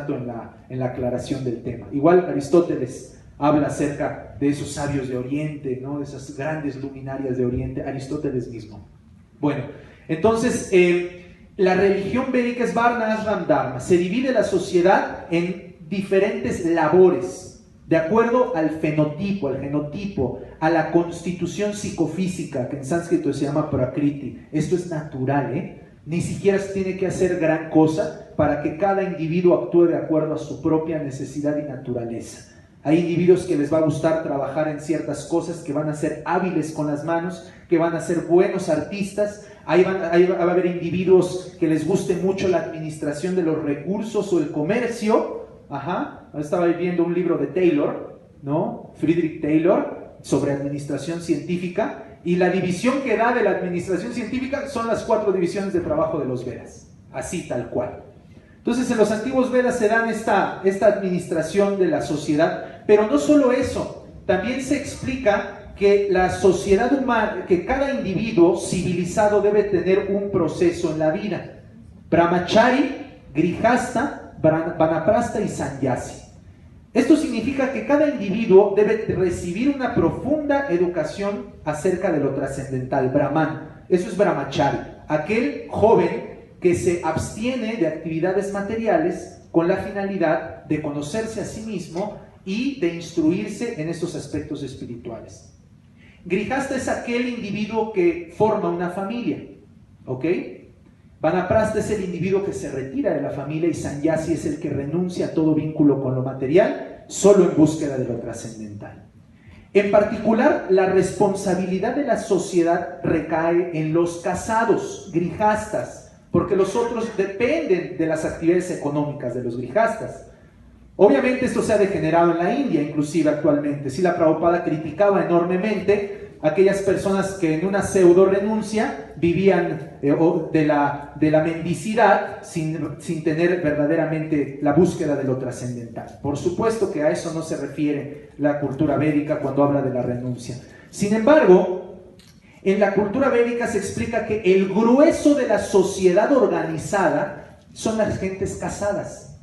en la aclaración del tema. Igual Aristóteles habla acerca de esos sabios de Oriente, ¿no? De esas grandes luminarias de Oriente, Aristóteles mismo. Bueno, entonces la religión védica es Varna Ashram Dharma. Se divide la sociedad en diferentes labores, de acuerdo al fenotipo, a la constitución psicofísica, que en sánscrito se llama prakriti. Esto es natural, Ni siquiera se tiene que hacer gran cosa para que cada individuo actúe de acuerdo a su propia necesidad y naturaleza. Hay individuos que les va a gustar trabajar en ciertas cosas, que van a ser hábiles con las manos, que van a ser buenos artistas. Ahí va a haber individuos que les guste mucho la administración de los recursos o el comercio. Estaba viendo un libro de Taylor, ¿no? Friedrich Taylor. sobre administración científica, y la división que da de la administración científica son las 4 divisiones de trabajo de los Vedas, así tal cual. Entonces en los antiguos Vedas se dan esta administración de la sociedad, pero no solo eso, también se explica que la sociedad humana, que cada individuo civilizado debe tener un proceso en la vida: brahmachari, grihasta, vanaprastha y sannyasi. Esto significa que cada individuo debe recibir una profunda educación acerca de lo trascendental, Brahman. Eso es brahmachari, aquel joven que se abstiene de actividades materiales con la finalidad de conocerse a sí mismo y de instruirse en estos aspectos espirituales. Grihasta es aquel individuo que forma una familia, ¿ok? Vanaprastha es el individuo que se retira de la familia, y sannyasi es el que renuncia a todo vínculo con lo material, solo en búsqueda de lo trascendental. En particular, la responsabilidad de la sociedad recae en los casados, grihastas, porque los otros dependen de las actividades económicas de los grihastas. Obviamente esto se ha degenerado en la India, inclusive actualmente. Srila Prabhupada criticaba enormemente a aquellas personas que en una pseudo renuncia vivían de la mendicidad sin tener verdaderamente la búsqueda de lo trascendental. Por supuesto que a eso no se refiere la cultura védica cuando habla de la renuncia. Sin embargo, en la cultura védica se explica que el grueso de la sociedad organizada son las gentes casadas,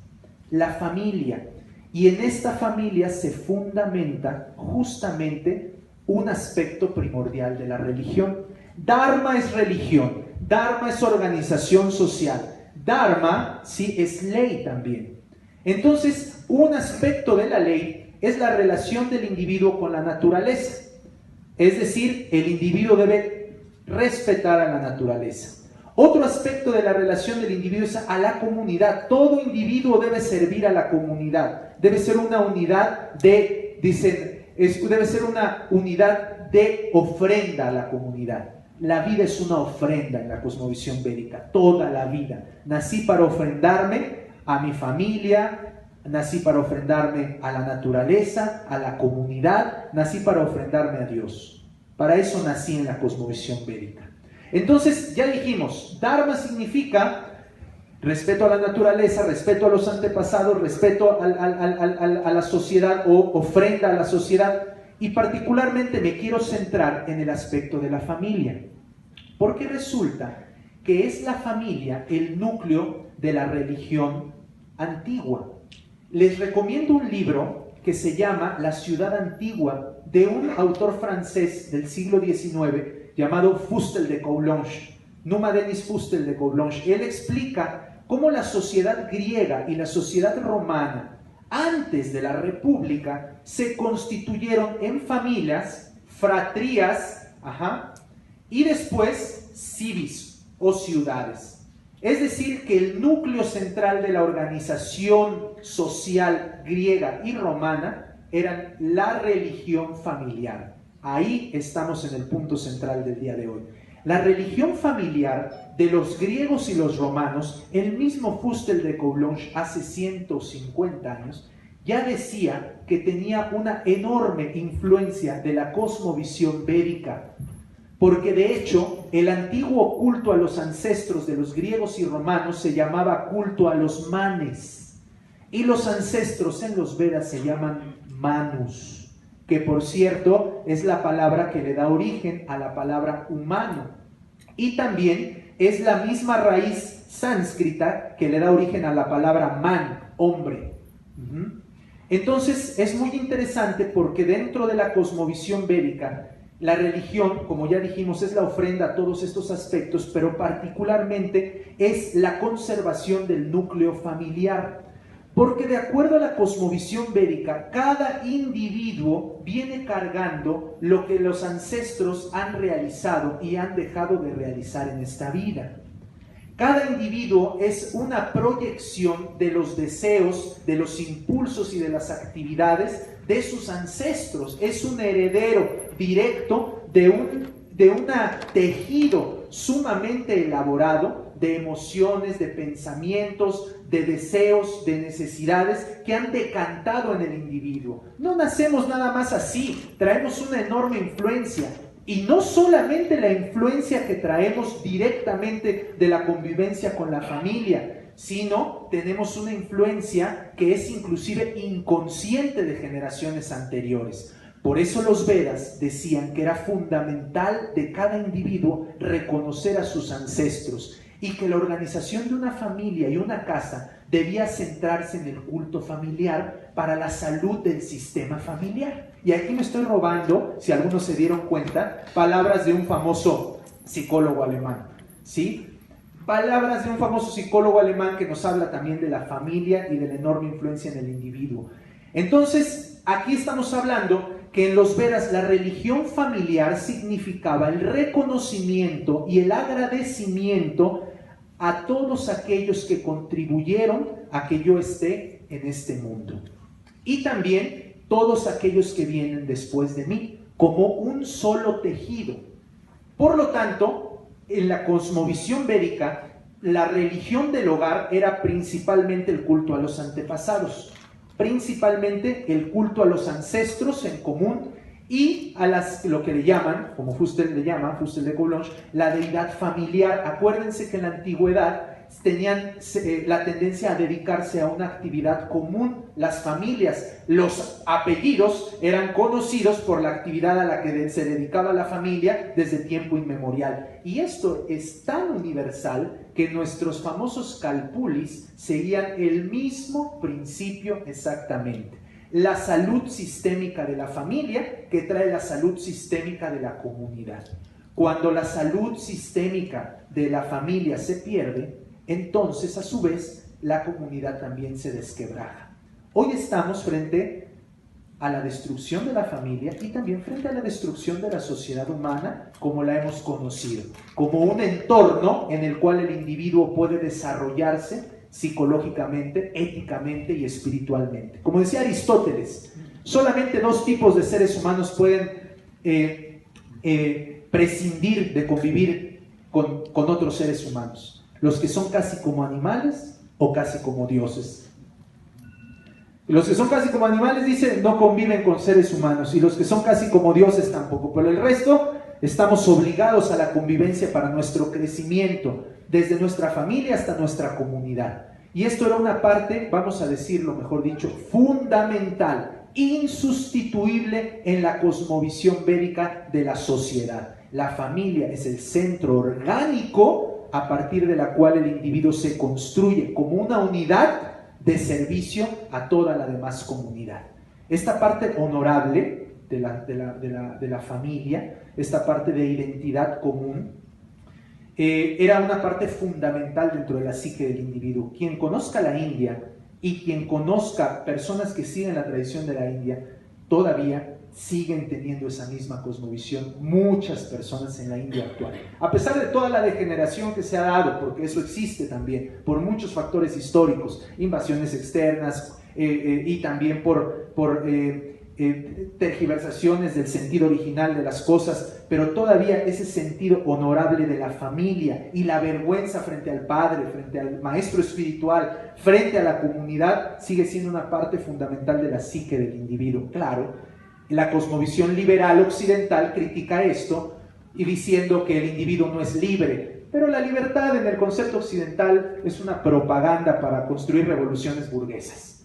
la familia. Y en esta familia se fundamenta justamente un aspecto primordial de la religión. Dharma es religión, Dharma es organización social, Dharma sí es ley también. Entonces, un aspecto de la ley es la relación del individuo con la naturaleza. Es decir, el individuo debe respetar a la naturaleza. Otro aspecto de la relación del individuo es a la comunidad. Todo individuo debe servir a la comunidad. Debe ser una unidad debe ser una unidad de ofrenda a la comunidad. La vida es una ofrenda en la cosmovisión védica, toda la vida. Nací para ofrendarme a mi familia, nací para ofrendarme a la naturaleza, a la comunidad, nací para ofrendarme a Dios. Para eso nací en la cosmovisión védica. Entonces, ya dijimos, Dharma significa respeto a la naturaleza, respeto a los antepasados, respeto a la sociedad o ofrenda a la sociedad. Y particularmente me quiero centrar en el aspecto de la familia, porque resulta que es la familia el núcleo de la religión antigua. Les recomiendo un libro que se llama La ciudad antigua, de un autor francés del siglo XIX llamado Fustel de Coulanges, Numa Denis Fustel de Coulanges. Él explica cómo la sociedad griega y la sociedad romana, antes de la república, se constituyeron en familias, fratrías, y después civis o ciudades. Es decir, que el núcleo central de la organización social griega y romana eran la religión familiar. Ahí estamos en el punto central del día de hoy. La religión familiar de los griegos y los romanos, el mismo Fustel de Coulanges hace 150 años, ya decía que tenía una enorme influencia de la cosmovisión védica, porque de hecho el antiguo culto a los ancestros de los griegos y romanos se llamaba culto a los manes, y los ancestros en los Vedas se llaman manus, que por cierto es la palabra que le da origen a la palabra humano, y también es la misma raíz sánscrita que le da origen a la palabra man, hombre. Entonces es muy interesante porque dentro de la cosmovisión védica, la religión, como ya dijimos, es la ofrenda a todos estos aspectos, pero particularmente es la conservación del núcleo familiar. Porque de acuerdo a la cosmovisión védica, cada individuo viene cargando lo que los ancestros han realizado y han dejado de realizar en esta vida. Cada individuo es una proyección de los deseos, de los impulsos y de las actividades de sus ancestros. Es un heredero directo de un tejido sumamente elaborado de emociones, de pensamientos, de deseos, de necesidades que han decantado en el individuo. No nacemos nada más así, traemos una enorme influencia. Y no solamente la influencia que traemos directamente de la convivencia con la familia, sino tenemos una influencia que es inclusive inconsciente de generaciones anteriores. Por eso los Vedas decían que era fundamental de cada individuo reconocer a sus ancestros y que la organización de una familia y una casa debía centrarse en el culto familiar para la salud del sistema familiar. Y aquí me estoy robando, si algunos se dieron cuenta, palabras de un famoso psicólogo alemán, ¿sí? Palabras de un famoso psicólogo alemán que nos habla también de la familia y de la enorme influencia en el individuo. Entonces, aquí estamos hablando que en los Vedas la religión familiar significaba el reconocimiento y el agradecimiento a todos aquellos que contribuyeron a que yo esté en este mundo. Y también todos aquellos que vienen después de mí, como un solo tejido. Por lo tanto, en la cosmovisión védica, la religión del hogar era principalmente el culto a los antepasados, principalmente el culto a los ancestros en común y a lo que le llaman, como Husserl le llama, Husserl de Coulanges, la deidad familiar. Acuérdense que en la antigüedad tenían la tendencia a dedicarse a una actividad común. Las familias, los apellidos eran conocidos por la actividad a la que se dedicaba la familia desde tiempo inmemorial. Y esto es tan universal que nuestros famosos calpulis seguían el mismo principio exactamente. La salud sistémica de la familia que trae la salud sistémica de la comunidad. Cuando la salud sistémica de la familia se pierde, entonces a su vez la comunidad también se desquebraja. Hoy estamos frente a la destrucción de la familia y también frente a la destrucción de la sociedad humana como la hemos conocido, como un entorno en el cual el individuo puede desarrollarse psicológicamente, éticamente y espiritualmente. Como decía Aristóteles, solamente dos tipos de seres humanos pueden prescindir de convivir con otros seres humanos: los que son casi como animales o casi como dioses. Los que son casi como animales, dice, no conviven con seres humanos, y los que son casi como dioses tampoco, pero el resto estamos obligados a la convivencia para nuestro crecimiento, desde nuestra familia hasta nuestra comunidad. Y esto era una parte, vamos a decirlo mejor dicho, fundamental, insustituible en la cosmovisión védica de la sociedad. La familia es el centro orgánico a partir de la cual el individuo se construye como una unidad de servicio a toda la demás comunidad. Esta parte honorable de la familia, esta parte de identidad común, era una parte fundamental dentro de la psique del individuo. Quien conozca la India y quien conozca personas que siguen la tradición de la India, todavía siguen teniendo esa misma cosmovisión muchas personas en la India actual. A pesar de toda la degeneración que se ha dado, porque eso existe también, por muchos factores históricos, invasiones externas y también por tergiversaciones del sentido original de las cosas, pero todavía ese sentido honorable de la familia y la vergüenza frente al padre, frente al maestro espiritual, frente a la comunidad, sigue siendo una parte fundamental de la psique del individuo. Claro, la cosmovisión liberal occidental critica esto y diciendo que el individuo no es libre, pero la libertad en el concepto occidental es una propaganda para construir revoluciones burguesas.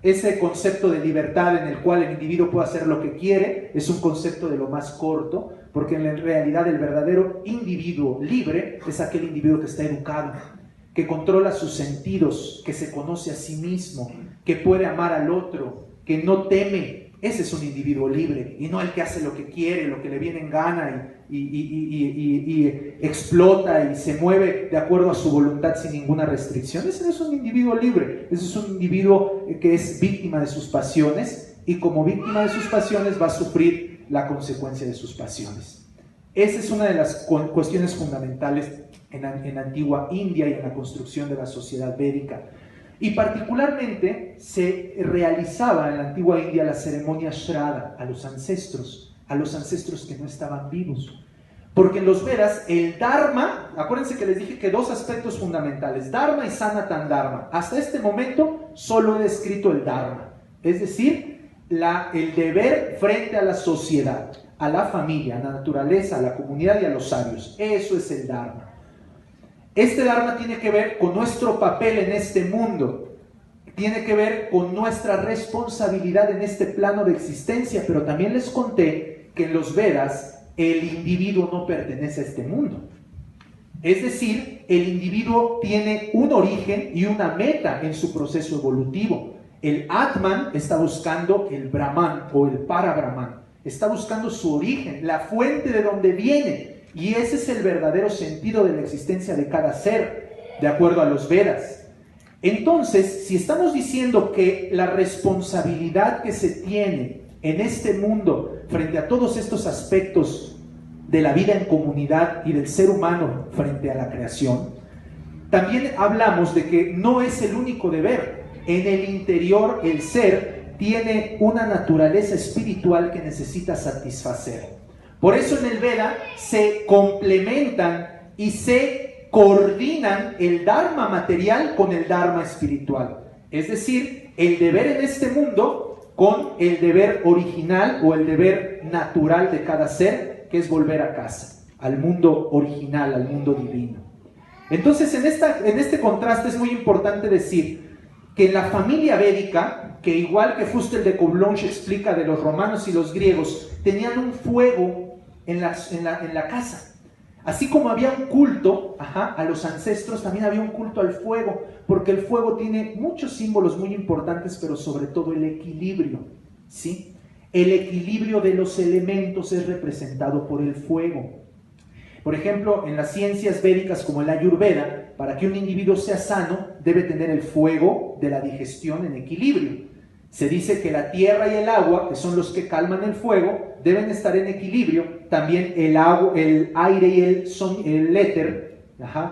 Ese concepto de libertad en el cual el individuo puede hacer lo que quiere es un concepto de lo más corto, porque en realidad el verdadero individuo libre es aquel individuo que está educado, que controla sus sentidos, que se conoce a sí mismo, que puede amar al otro, que no teme. Ese es un individuo libre, y no el que hace lo que quiere, lo que le viene en gana y explota y se mueve de acuerdo a su voluntad sin ninguna restricción. Ese no es un individuo libre, ese es un individuo que es víctima de sus pasiones, y como víctima de sus pasiones va a sufrir la consecuencia de sus pasiones. Esa es una de las cuestiones fundamentales en la antigua India y en la construcción de la sociedad védica. Y particularmente se realizaba en la antigua India la ceremonia Shraddha a los ancestros que no estaban vivos. Porque en los Vedas, el Dharma, acuérdense que les dije que dos aspectos fundamentales, Dharma y Sanatan Dharma. Hasta este momento solo he descrito el Dharma, es decir, el deber frente a la sociedad, a la familia, a la naturaleza, a la comunidad y a los sabios. Eso es el Dharma. Este Dharma tiene que ver con nuestro papel en este mundo, tiene que ver con nuestra responsabilidad en este plano de existencia, pero también les conté que en los Vedas el individuo no pertenece a este mundo. Es decir, el individuo tiene un origen y una meta en su proceso evolutivo. El Atman está buscando el Brahman o el Para-Brahman, está buscando su origen, la fuente de donde viene, y ese es el verdadero sentido de la existencia de cada ser, de acuerdo a los Vedas. Entonces, si estamos diciendo que la responsabilidad que se tiene en este mundo frente a todos estos aspectos de la vida en comunidad y del ser humano frente a la creación, también hablamos de que no es el único deber. En el interior, el ser tiene una naturaleza espiritual que necesita satisfacer. Por eso en el Veda se complementan y se coordinan el Dharma material con el Dharma espiritual. Es decir, el deber en este mundo con el deber original o el deber natural de cada ser, que es volver a casa, al mundo original, al mundo divino. Entonces, en este contraste es muy importante decir que en la familia védica, que igual que Fustel de Coulanges explica de los romanos y los griegos, tenían un fuego en la casa. Así como había un culto a los ancestros, también había un culto al fuego, porque el fuego tiene muchos símbolos muy importantes, pero sobre todo el equilibrio, ¿sí? El equilibrio de los elementos es representado por el fuego. Por ejemplo, en las ciencias védicas como el Ayurveda, para que un individuo sea sano, debe tener el fuego de la digestión en equilibrio. Se dice que la tierra y el agua, que son los que calman el fuego, deben estar en equilibrio. También el aire y el éter,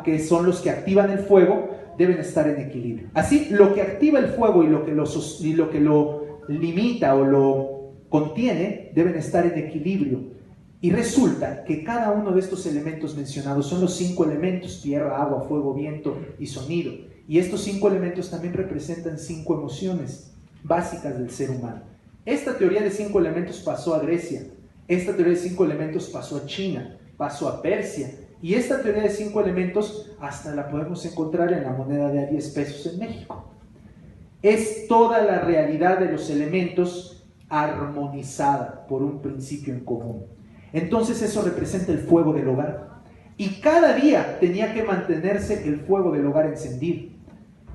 que son los que activan el fuego, deben estar en equilibrio. Así, lo que activa el fuego y lo que lo limita o lo contiene, deben estar en equilibrio. Y resulta que cada uno de estos elementos mencionados son los 5 elementos: tierra, agua, fuego, viento y sonido. Y estos 5 elementos también representan 5 emociones básicas del ser humano. Esta teoría de 5 elementos pasó a Grecia, esta teoría de 5 elementos pasó a China, pasó a Persia, y esta teoría de 5 elementos hasta la podemos encontrar en la moneda de a 10 pesos en México. Es toda la realidad de los elementos armonizada por un principio en común. Entonces eso representa el fuego del hogar, y cada día tenía que mantenerse el fuego del hogar encendido.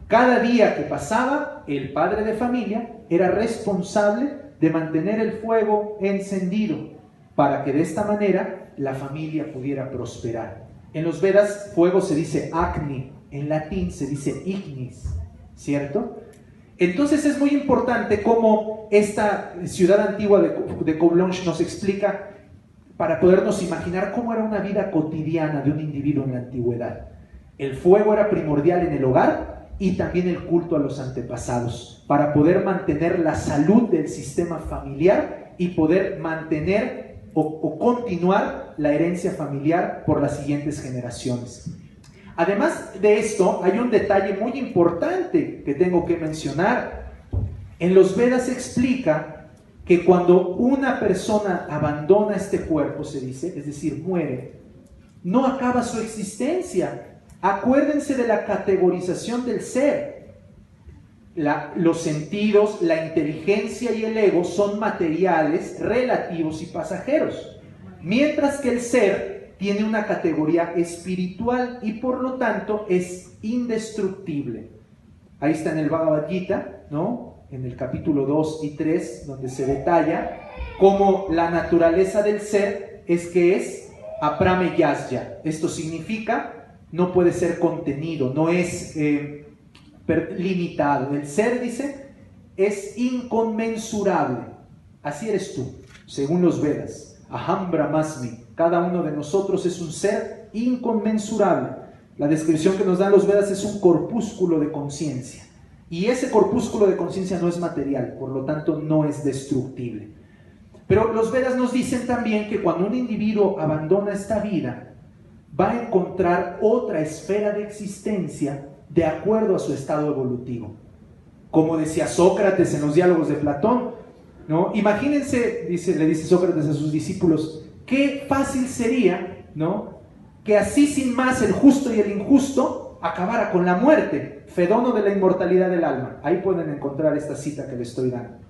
Cada día que pasaba, el padre de familia era responsable de mantener el fuego encendido para que de esta manera la familia pudiera prosperar. En los Vedas, fuego se dice Agni, en latín se dice ignis, ¿cierto? Entonces es muy importante cómo esta ciudad antigua de Coulanges nos explica, para podernos imaginar cómo era una vida cotidiana de un individuo en la antigüedad. El fuego era primordial en el hogar y también el culto a los antepasados, para poder mantener la salud del sistema familiar y poder mantener o continuar la herencia familiar por las siguientes generaciones. Además de esto, hay un detalle muy importante que tengo que mencionar. En los Vedas se explica que cuando una persona abandona este cuerpo, se dice, es decir, muere, no acaba su existencia. Acuérdense de la categorización del ser. Los sentidos, la inteligencia y el ego son materiales, relativos y pasajeros, mientras que el ser tiene una categoría espiritual y por lo tanto es indestructible. Ahí está en el Bhagavad Gita, ¿no? En el capítulo 2 y 3, donde se detalla cómo la naturaleza del ser es que es aprameyasya. Esto significa no puede ser contenido, no es limitado. El ser, dice, es inconmensurable. Así eres tú, según los Vedas. Aham Brahmasmi. Cada uno de nosotros es un ser inconmensurable. La descripción que nos dan los Vedas es un corpúsculo de conciencia. Y ese corpúsculo de conciencia no es material, por lo tanto no es destructible. Pero los Vedas nos dicen también que cuando un individuo abandona esta vida, va a encontrar otra esfera de existencia de acuerdo a su estado evolutivo. Como decía Sócrates en los diálogos de Platón, ¿no? Imagínense, le dice Sócrates a sus discípulos, qué fácil sería, ¿no?, que así sin más el justo y el injusto acabara con la muerte, fedono de la inmortalidad del alma. Ahí pueden encontrar esta cita que les estoy dando.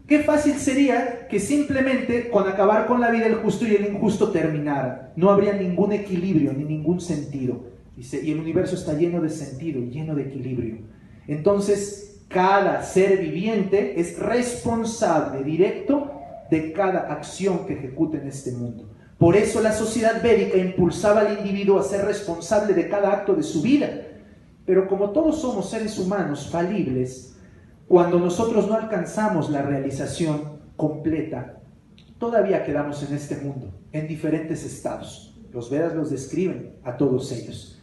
Qué fácil sería que simplemente con acabar con la vida el justo y el injusto terminara. No habría ningún equilibrio ni ningún sentido. Dice, y el universo está lleno de sentido, lleno de equilibrio. Entonces, cada ser viviente es responsable directo de cada acción que ejecute en este mundo. Por eso la sociedad védica impulsaba al individuo a ser responsable de cada acto de su vida. Pero como todos somos seres humanos falibles, cuando nosotros no alcanzamos la realización completa, todavía quedamos en este mundo, en diferentes estados. Los Vedas los describen a todos ellos.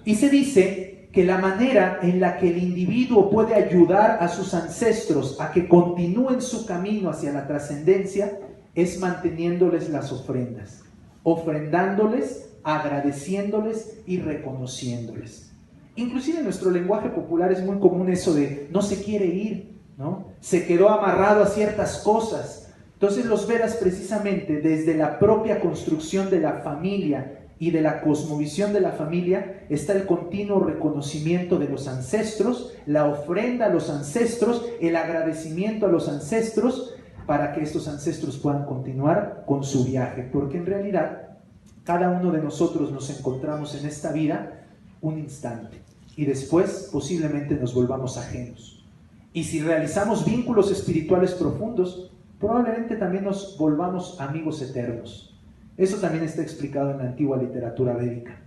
Y se dice que la manera en la que el individuo puede ayudar a sus ancestros a que continúen su camino hacia la trascendencia es manteniéndoles las ofrendas, ofrendándoles, agradeciéndoles y reconociéndoles. Inclusive en nuestro lenguaje popular es muy común eso de no se quiere ir, ¿no? Se quedó amarrado a ciertas cosas. Entonces los Vedas precisamente desde la propia construcción de la familia y de la cosmovisión de la familia está el continuo reconocimiento de los ancestros, la ofrenda a los ancestros, el agradecimiento a los ancestros para que estos ancestros puedan continuar con su viaje, porque en realidad cada uno de nosotros nos encontramos en esta vida un instante y después posiblemente nos volvamos ajenos. Y si realizamos vínculos espirituales profundos, probablemente también nos volvamos amigos eternos. Eso también está explicado en la antigua literatura védica.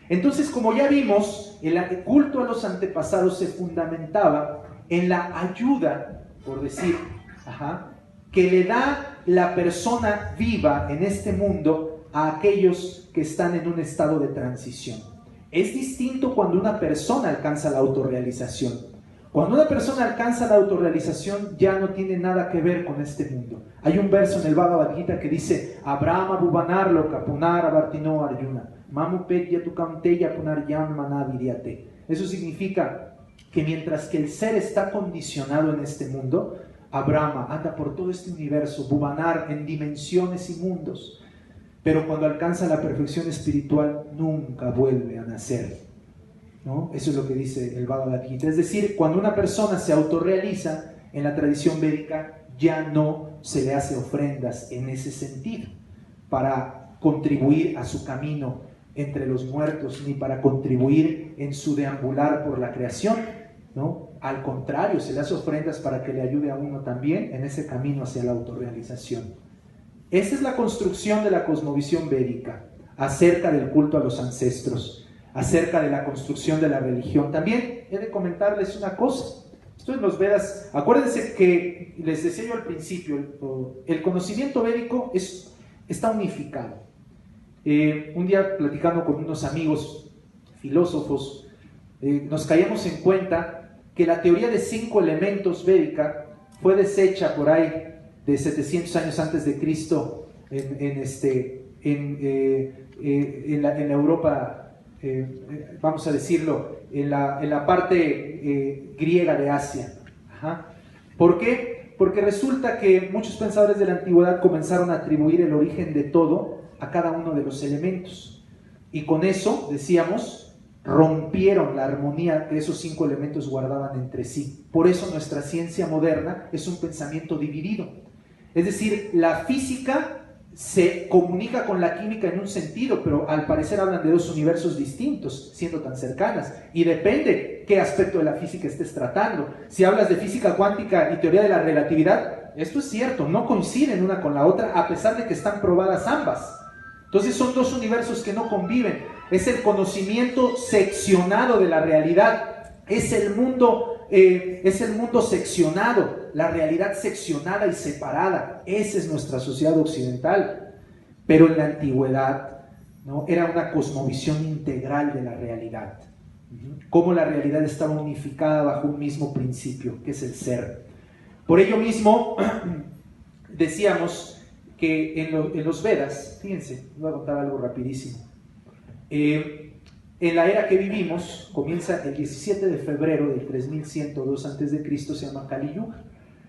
Entonces, como ya vimos, el culto a los antepasados se fundamentaba en la ayuda, por decir, que le da la persona viva en este mundo a aquellos que están en un estado de transición. Es distinto cuando una persona alcanza la autorrealización. Cuando una persona alcanza la autorrealización ya no tiene nada que ver con este mundo. Hay un verso en el Bhagavad Gita que dice Abrahama Bhuvanarloka Punara Vartino Arjuna Mamu Pedya Tukamteya Punaryam Manaviryate. Eso significa que mientras que el ser está condicionado en este mundo, Abrahama anda por todo este universo, Bhuvanar, en dimensiones y mundos. Pero cuando alcanza la perfección espiritual, nunca vuelve a nacer, ¿no? Eso es lo que dice el Bhagavad Gita. Es decir, cuando una persona se autorrealiza, en la tradición védica ya no se le hace ofrendas en ese sentido, para contribuir a su camino entre los muertos, ni para contribuir en su deambular por la creación, ¿no? Al contrario, se le hace ofrendas para que le ayude a uno también en ese camino hacia la autorrealización. Esa es la construcción de la cosmovisión védica acerca del culto a los ancestros, acerca de la construcción de la religión. También he de comentarles una cosa. Esto en los Vedas, acuérdense que les decía yo al principio, el conocimiento védico está unificado. Un día platicando con unos amigos filósofos, nos caíamos en cuenta que la teoría de 5 elementos védica fue deshecha por ahí de 700 años antes de Cristo en la Europa, vamos a decirlo, en la parte griega de Asia. ¿Por qué? Porque resulta que muchos pensadores de la antigüedad comenzaron a atribuir el origen de todo a cada uno de los elementos. Y con eso, decíamos, rompieron la armonía que esos 5 elementos guardaban entre sí. Por eso nuestra ciencia moderna es un pensamiento dividido. Es decir, la física se comunica con la química en un sentido, pero al parecer hablan de 2 universos distintos, siendo tan cercanas. Y depende qué aspecto de la física estés tratando. Si hablas de física cuántica y teoría de la relatividad, esto es cierto, no coinciden una con la otra, a pesar de que están probadas ambas. Entonces son 2 universos que no conviven. Es el conocimiento seccionado de la realidad. Es el mundo seccionado, la realidad seccionada y separada. Esa es nuestra sociedad occidental. Pero en la antigüedad, ¿no?, era una cosmovisión integral de la realidad. Cómo la realidad estaba unificada bajo un mismo principio, que es el ser. Por ello mismo, decíamos que en los Vedas, fíjense, voy a contar algo rapidísimo. En la era que vivimos, comienza el 17 de febrero del 3102 a.C., se llama Kali Yuga.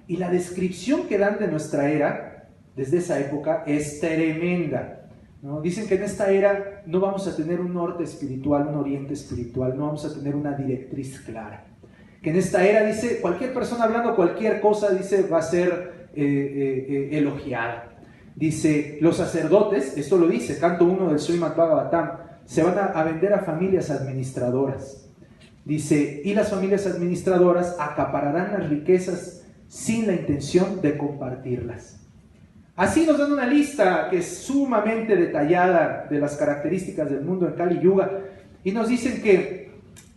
Y la descripción que dan de nuestra era, desde esa época, es tremenda, ¿no? Dicen que en esta era no vamos a tener un norte espiritual, un oriente espiritual, no vamos a tener una directriz clara. Que en esta era, dice, cualquier persona hablando cualquier cosa, dice, va a ser elogiada. Dice, los sacerdotes, esto lo dice, canto 1 del Srimad Bhagavatam, se van a vender a familias administradoras. Dice, y las familias administradoras acapararán las riquezas sin la intención de compartirlas. Así nos dan una lista que es sumamente detallada de las características del mundo en Kali Yuga, y nos dicen que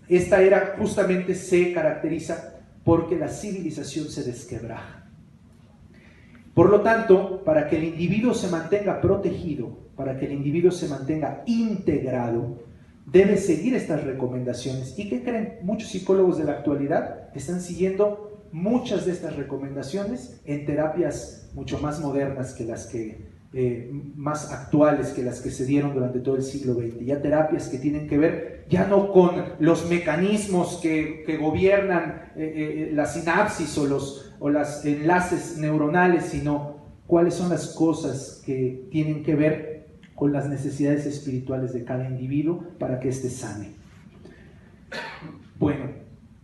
esta era justamente se caracteriza porque la civilización se desquebraja. Por lo tanto, para que el individuo se mantenga protegido, para que el individuo se mantenga integrado, debe seguir estas recomendaciones. ¿Y qué creen? Muchos psicólogos de la actualidad están siguiendo muchas de estas recomendaciones en terapias mucho más modernas que las que, más actuales que las que se dieron durante todo el siglo XX. Ya terapias que tienen que ver ya no con los mecanismos que gobiernan la sinapsis o los enlaces neuronales, sino cuáles son las cosas que tienen que ver con las necesidades espirituales de cada individuo para que éste sane. Bueno,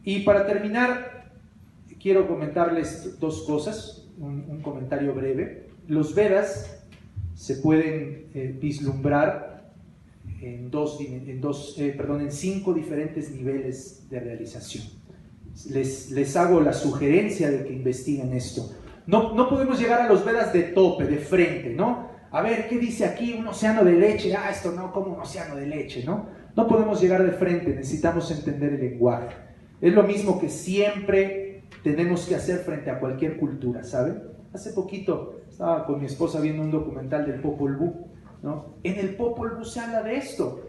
y para terminar, quiero comentarles dos cosas, un comentario breve. Los Vedas se pueden vislumbrar en 5 diferentes niveles de realización. Les hago la sugerencia de que investiguen esto. No podemos llegar a los Vedas de tope, de frente, ¿no? A ver, ¿qué dice aquí? Un océano de leche. Ah, esto no, como un océano de leche, ¿no? No podemos llegar de frente, necesitamos entender el lenguaje. Es lo mismo que siempre tenemos que hacer frente a cualquier cultura, ¿saben? Hace poquito estaba con mi esposa viendo un documental del Popol Vuh, ¿no? En el Popol Vuh se habla de esto.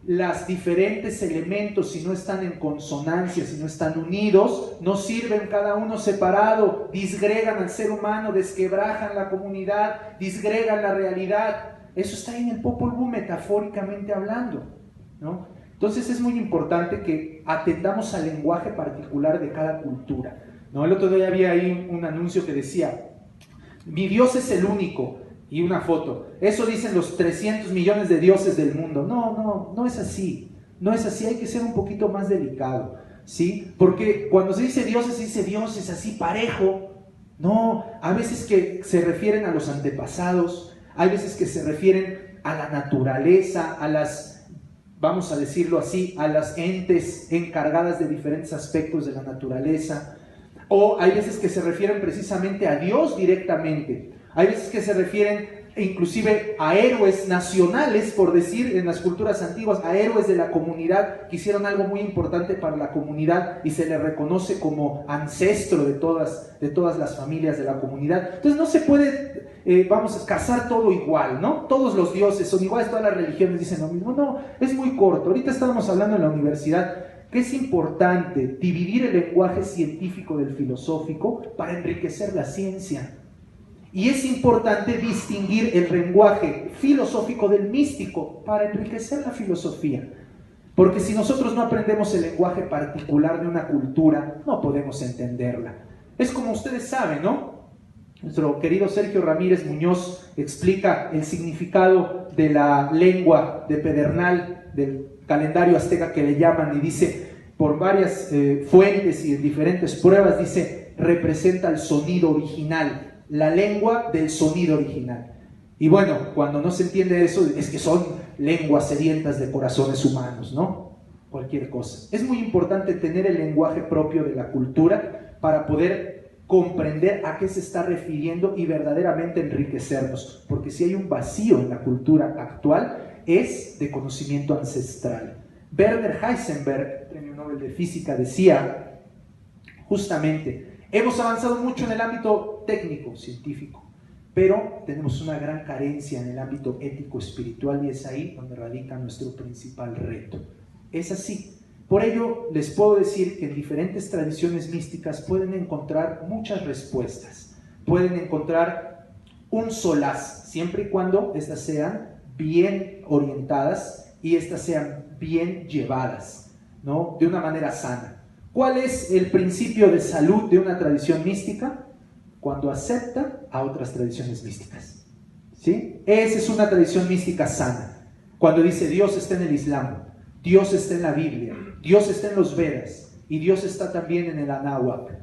Los diferentes elementos, si no están en consonancia, si no están unidos, no sirven cada uno separado, disgregan al ser humano, desquebrajan la comunidad, disgregan la realidad. Eso está ahí en el Popol Vuh, metafóricamente hablando, ¿no? Entonces es muy importante que atendamos al lenguaje particular de cada cultura, ¿no? El otro día había ahí un anuncio que decía, mi Dios es el único, y una foto. Eso dicen los 300 millones de dioses del mundo. No es así. No es así, hay que ser un poquito más delicado, ¿sí? Porque cuando se dice dioses así parejo. No, a veces que se refieren a los antepasados, hay veces que se refieren a la naturaleza, a las, vamos a decirlo así, a las entes encargadas de diferentes aspectos de la naturaleza. O hay veces que se refieren precisamente a Dios directamente. Hay veces que se refieren inclusive a héroes nacionales, por decir, en las culturas antiguas, a héroes de la comunidad que hicieron algo muy importante para la comunidad y se les reconoce como ancestro de todas las familias de la comunidad. Entonces no se puede, casar todo igual, ¿no? Todos los dioses son iguales, todas las religiones dicen lo mismo. No, es muy corto. Ahorita estábamos hablando en la universidad que es importante dividir el lenguaje científico del filosófico para enriquecer la ciencia. Y es importante distinguir el lenguaje filosófico del místico para enriquecer la filosofía. Porque si nosotros no aprendemos el lenguaje particular de una cultura, no podemos entenderla. Es como ustedes saben, ¿no? Nuestro querido Sergio Ramírez Muñoz explica el significado de la lengua de Pedernal, del calendario azteca que le llaman, y dice, por varias fuentes y en diferentes pruebas, dice, representa el sonido original. La lengua del sonido original. Y bueno, cuando no se entiende eso, es que son lenguas sedientas de corazones humanos, ¿no? Cualquier cosa. Es muy importante tener el lenguaje propio de la cultura para poder comprender a qué se está refiriendo y verdaderamente enriquecernos. Porque si hay un vacío en la cultura actual, es de conocimiento ancestral. Werner Heisenberg, premio Nobel de Física, decía justamente, hemos avanzado mucho en el ámbito técnico, científico, pero tenemos una gran carencia en el ámbito ético-espiritual y es ahí donde radica nuestro principal reto. Es así. Por ello, les puedo decir que en diferentes tradiciones místicas pueden encontrar muchas respuestas. Pueden encontrar un solaz, siempre y cuando estas sean bien orientadas y estas sean bien llevadas, ¿no? De una manera sana. ¿Cuál es el principio de salud de una tradición mística? Cuando acepta a otras tradiciones místicas, ¿sí? Esa es una tradición mística sana. Cuando dice Dios está en el Islam, Dios está en la Biblia, Dios está en los Vedas y Dios está también en el Anáhuac.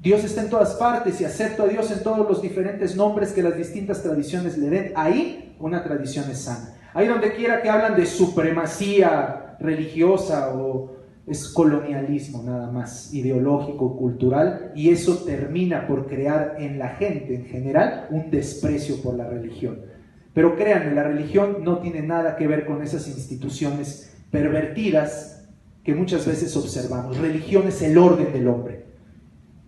Dios está en todas partes y acepto a Dios en todos los diferentes nombres que las distintas tradiciones le den. Ahí una tradición es sana. Ahí donde quiera que hablan de supremacía religiosa o es colonialismo nada más, ideológico, cultural, y eso termina por crear en la gente en general un desprecio por la religión. Pero créanme, la religión no tiene nada que ver con esas instituciones pervertidas que muchas veces observamos. Religión es el orden del hombre.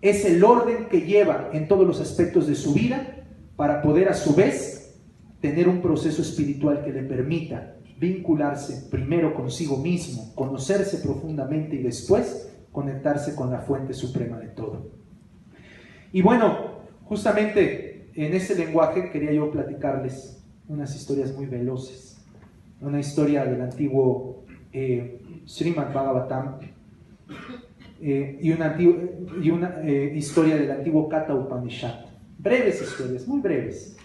Es el orden que lleva en todos los aspectos de su vida para poder a su vez tener un proceso espiritual que le permita vincularse primero consigo mismo, conocerse profundamente y después conectarse con la fuente suprema de todo. Y bueno, justamente en ese lenguaje quería yo platicarles unas historias muy veloces. Una historia del antiguo Srimad Bhagavatam, y una historia del antiguo Katha Upanishad. Breves historias, muy breves.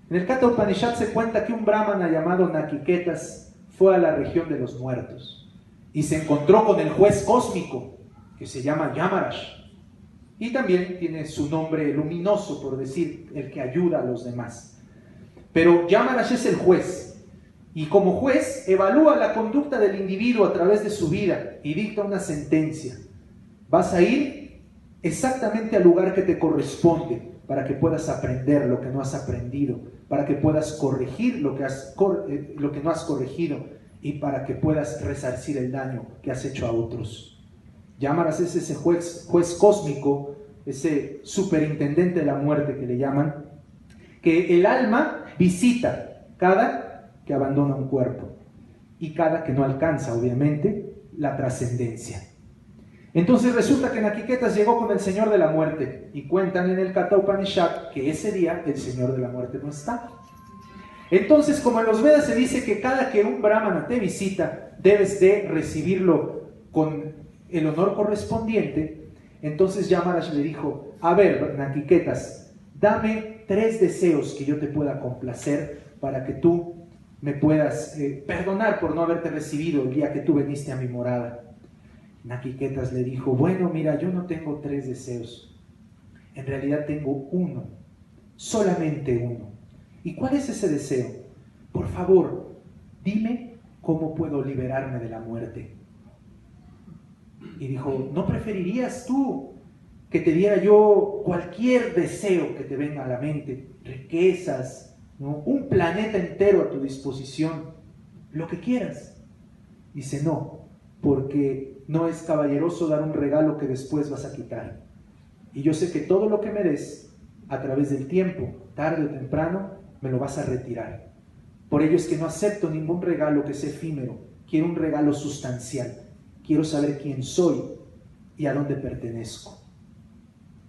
En el Katha Upanishad se cuenta que un brahmana llamado Nakiketas fue a la región de los muertos y se encontró con el juez cósmico que se llama Yamaraj, y también tiene su nombre luminoso, por decir, el que ayuda a los demás. Pero Yamaraj es el juez, y como juez evalúa la conducta del individuo a través de su vida y dicta una sentencia. Vas a ir exactamente al lugar que te corresponde para que puedas aprender lo que no has aprendido, para que puedas corregir lo que no has corregido y para que puedas resarcir el daño que has hecho a otros. Yamaraj es ese juez cósmico, ese superintendente de la muerte que le llaman, que el alma visita cada que abandona un cuerpo y cada que no alcanza, obviamente, la trascendencia. Entonces resulta que Nakiketas llegó con el Señor de la Muerte y cuentan en el Katha Upanishad que ese día el Señor de la Muerte no está. Entonces, como en los Vedas se dice que cada que un brahmana te visita debes de recibirlo con el honor correspondiente, entonces Yamaraj le dijo: a ver, Nakiketas, dame 3 deseos que yo te pueda complacer para que tú me puedas perdonar por no haberte recibido el día que tú viniste a mi morada. Nakiketas le dijo: bueno, mira, yo no tengo 3 deseos, en realidad tengo uno, solamente uno. ¿Y cuál es ese deseo? Por favor, dime cómo puedo liberarme de la muerte. Y dijo: ¿no preferirías tú que te diera yo cualquier deseo que te venga a la mente? Riquezas, ¿no? Un planeta entero a tu disposición, lo que quieras. Dice: no, porque no es caballeroso dar un regalo que después vas a quitar. Y yo sé que todo lo que me des, a través del tiempo, tarde o temprano, me lo vas a retirar. Por ello es que no acepto ningún regalo que sea efímero. Quiero un regalo sustancial. Quiero saber quién soy y a dónde pertenezco.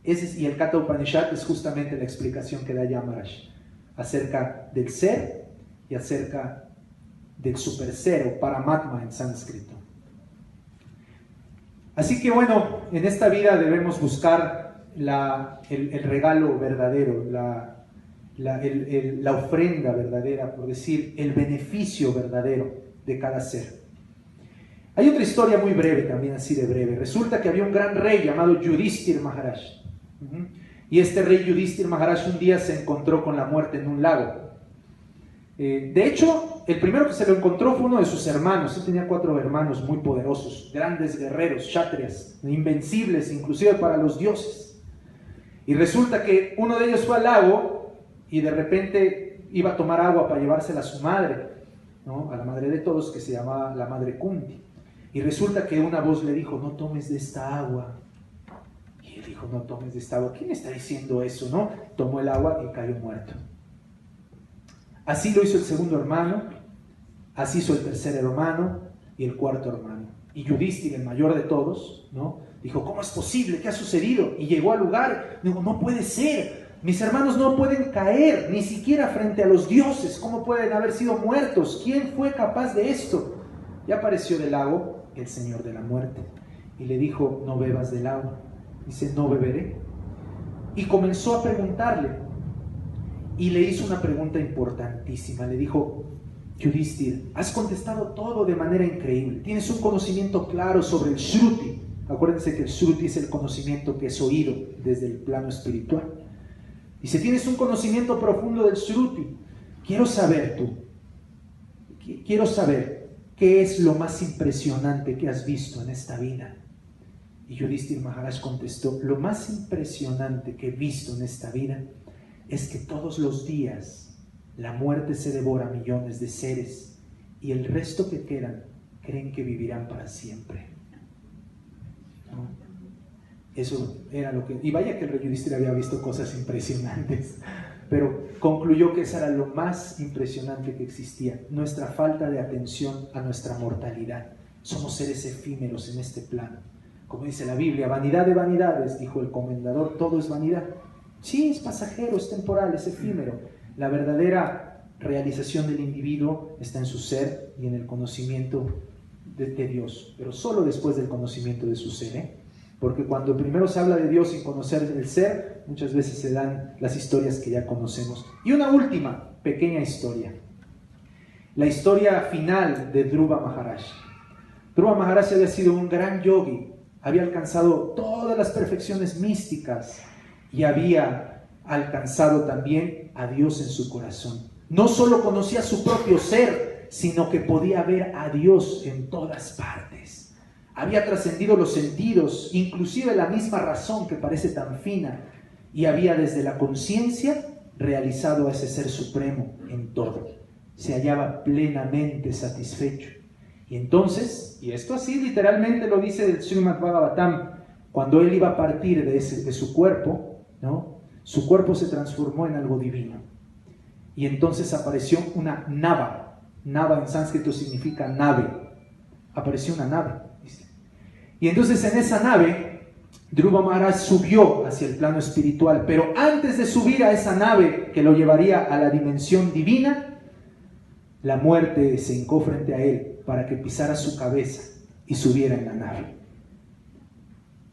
Y el Katha Upanishad es justamente la explicación que da Yamaraj acerca del ser y acerca del super ser o Paramatma en sánscrito. Así que bueno, en esta vida debemos buscar el regalo verdadero, la ofrenda verdadera, por decir, el beneficio verdadero de cada ser. Hay otra historia muy breve, también así de breve. Resulta que había un gran rey llamado Yudhishthira Maharaj. Y este rey Yudhishthira Maharaj un día se encontró con la muerte en un lago. De hecho, el primero que se lo encontró fue uno de sus hermanos. Él tenía 4 hermanos muy poderosos, grandes guerreros, kshatriyas, invencibles inclusive para los dioses. Y resulta que uno de ellos fue al lago y de repente iba a tomar agua para llevársela a su madre, ¿no? A la madre de todos, que se llamaba la madre Kunti. Y resulta que una voz le dijo: no tomes de esta agua. Y él dijo: no tomes de esta agua. ¿Quién está diciendo eso, no? Tomó el agua y cayó muerto. Así lo hizo el segundo hermano, así hizo el tercer hermano y el cuarto hermano. Y Yudhishthira, el mayor de todos, ¿no? Dijo: ¿cómo es posible? ¿Qué ha sucedido? Y llegó al lugar, dijo: no puede ser. Mis hermanos no pueden caer ni siquiera frente a los dioses. ¿Cómo pueden haber sido muertos? ¿Quién fue capaz de esto? Y apareció del lago el Señor de la muerte y le dijo, no bebas del agua. Dice, no beberé. Y comenzó a preguntarle y le hizo una pregunta importantísima. Le dijo, Yudhishthira, has contestado todo de manera increíble. Tienes un conocimiento claro sobre el Shruti. Acuérdense que el Shruti es el conocimiento que es oído desde el plano espiritual. Dice, tienes un conocimiento profundo del Shruti. Quiero saber qué es lo más impresionante que has visto en esta vida. Y Yudhishthira Maharaj contestó, lo más impresionante que he visto en esta vida es que todos los días la muerte se devora a millones de seres y el resto que quedan creen que vivirán para siempre. ¿No? Eso era lo que... Y vaya que el rey Yudhishthira había visto cosas impresionantes, pero concluyó que eso era lo más impresionante que existía, nuestra falta de atención a nuestra mortalidad. Somos seres efímeros en este plano. Como dice la Biblia, vanidad de vanidades, dijo el comendador, todo es vanidad. Sí, es pasajero, es temporal, es efímero. La verdadera realización del individuo está en su ser y en el conocimiento de Dios, pero solo después del conocimiento de su ser, ¿eh? Porque cuando primero se habla de Dios sin conocer el ser, muchas veces se dan las historias que ya conocemos. Y una última pequeña historia. La historia final de Dhruva Maharaj. Dhruva Maharaj había sido un gran yogi, había alcanzado todas las perfecciones místicas y había alcanzado también a Dios en su corazón. No solo conocía su propio ser, sino que podía ver a Dios en todas partes. Había trascendido los sentidos, inclusive la misma razón que parece tan fina, y había desde la conciencia realizado a ese ser supremo en todo. Se hallaba plenamente satisfecho. Y entonces, y esto así literalmente lo dice el Srimad Bhagavatam, cuando él iba a partir de su cuerpo, ¿no? Su cuerpo se transformó en algo divino. Y entonces apareció una nava. Nava en sánscrito significa nave. Apareció una nave, dice. Y entonces en esa nave, Dhruva Maharaj subió hacia el plano espiritual, pero antes de subir a esa nave que lo llevaría a la dimensión divina, la muerte se hincó frente a él para que pisara su cabeza y subiera en la nave.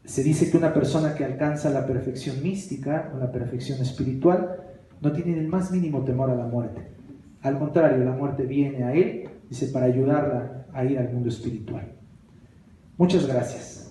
Se dice que una persona que alcanza la perfección mística o la perfección espiritual no tiene el más mínimo temor a la muerte. Al contrario, la muerte viene a él, dice, para ayudarla a ir al mundo espiritual. Muchas gracias.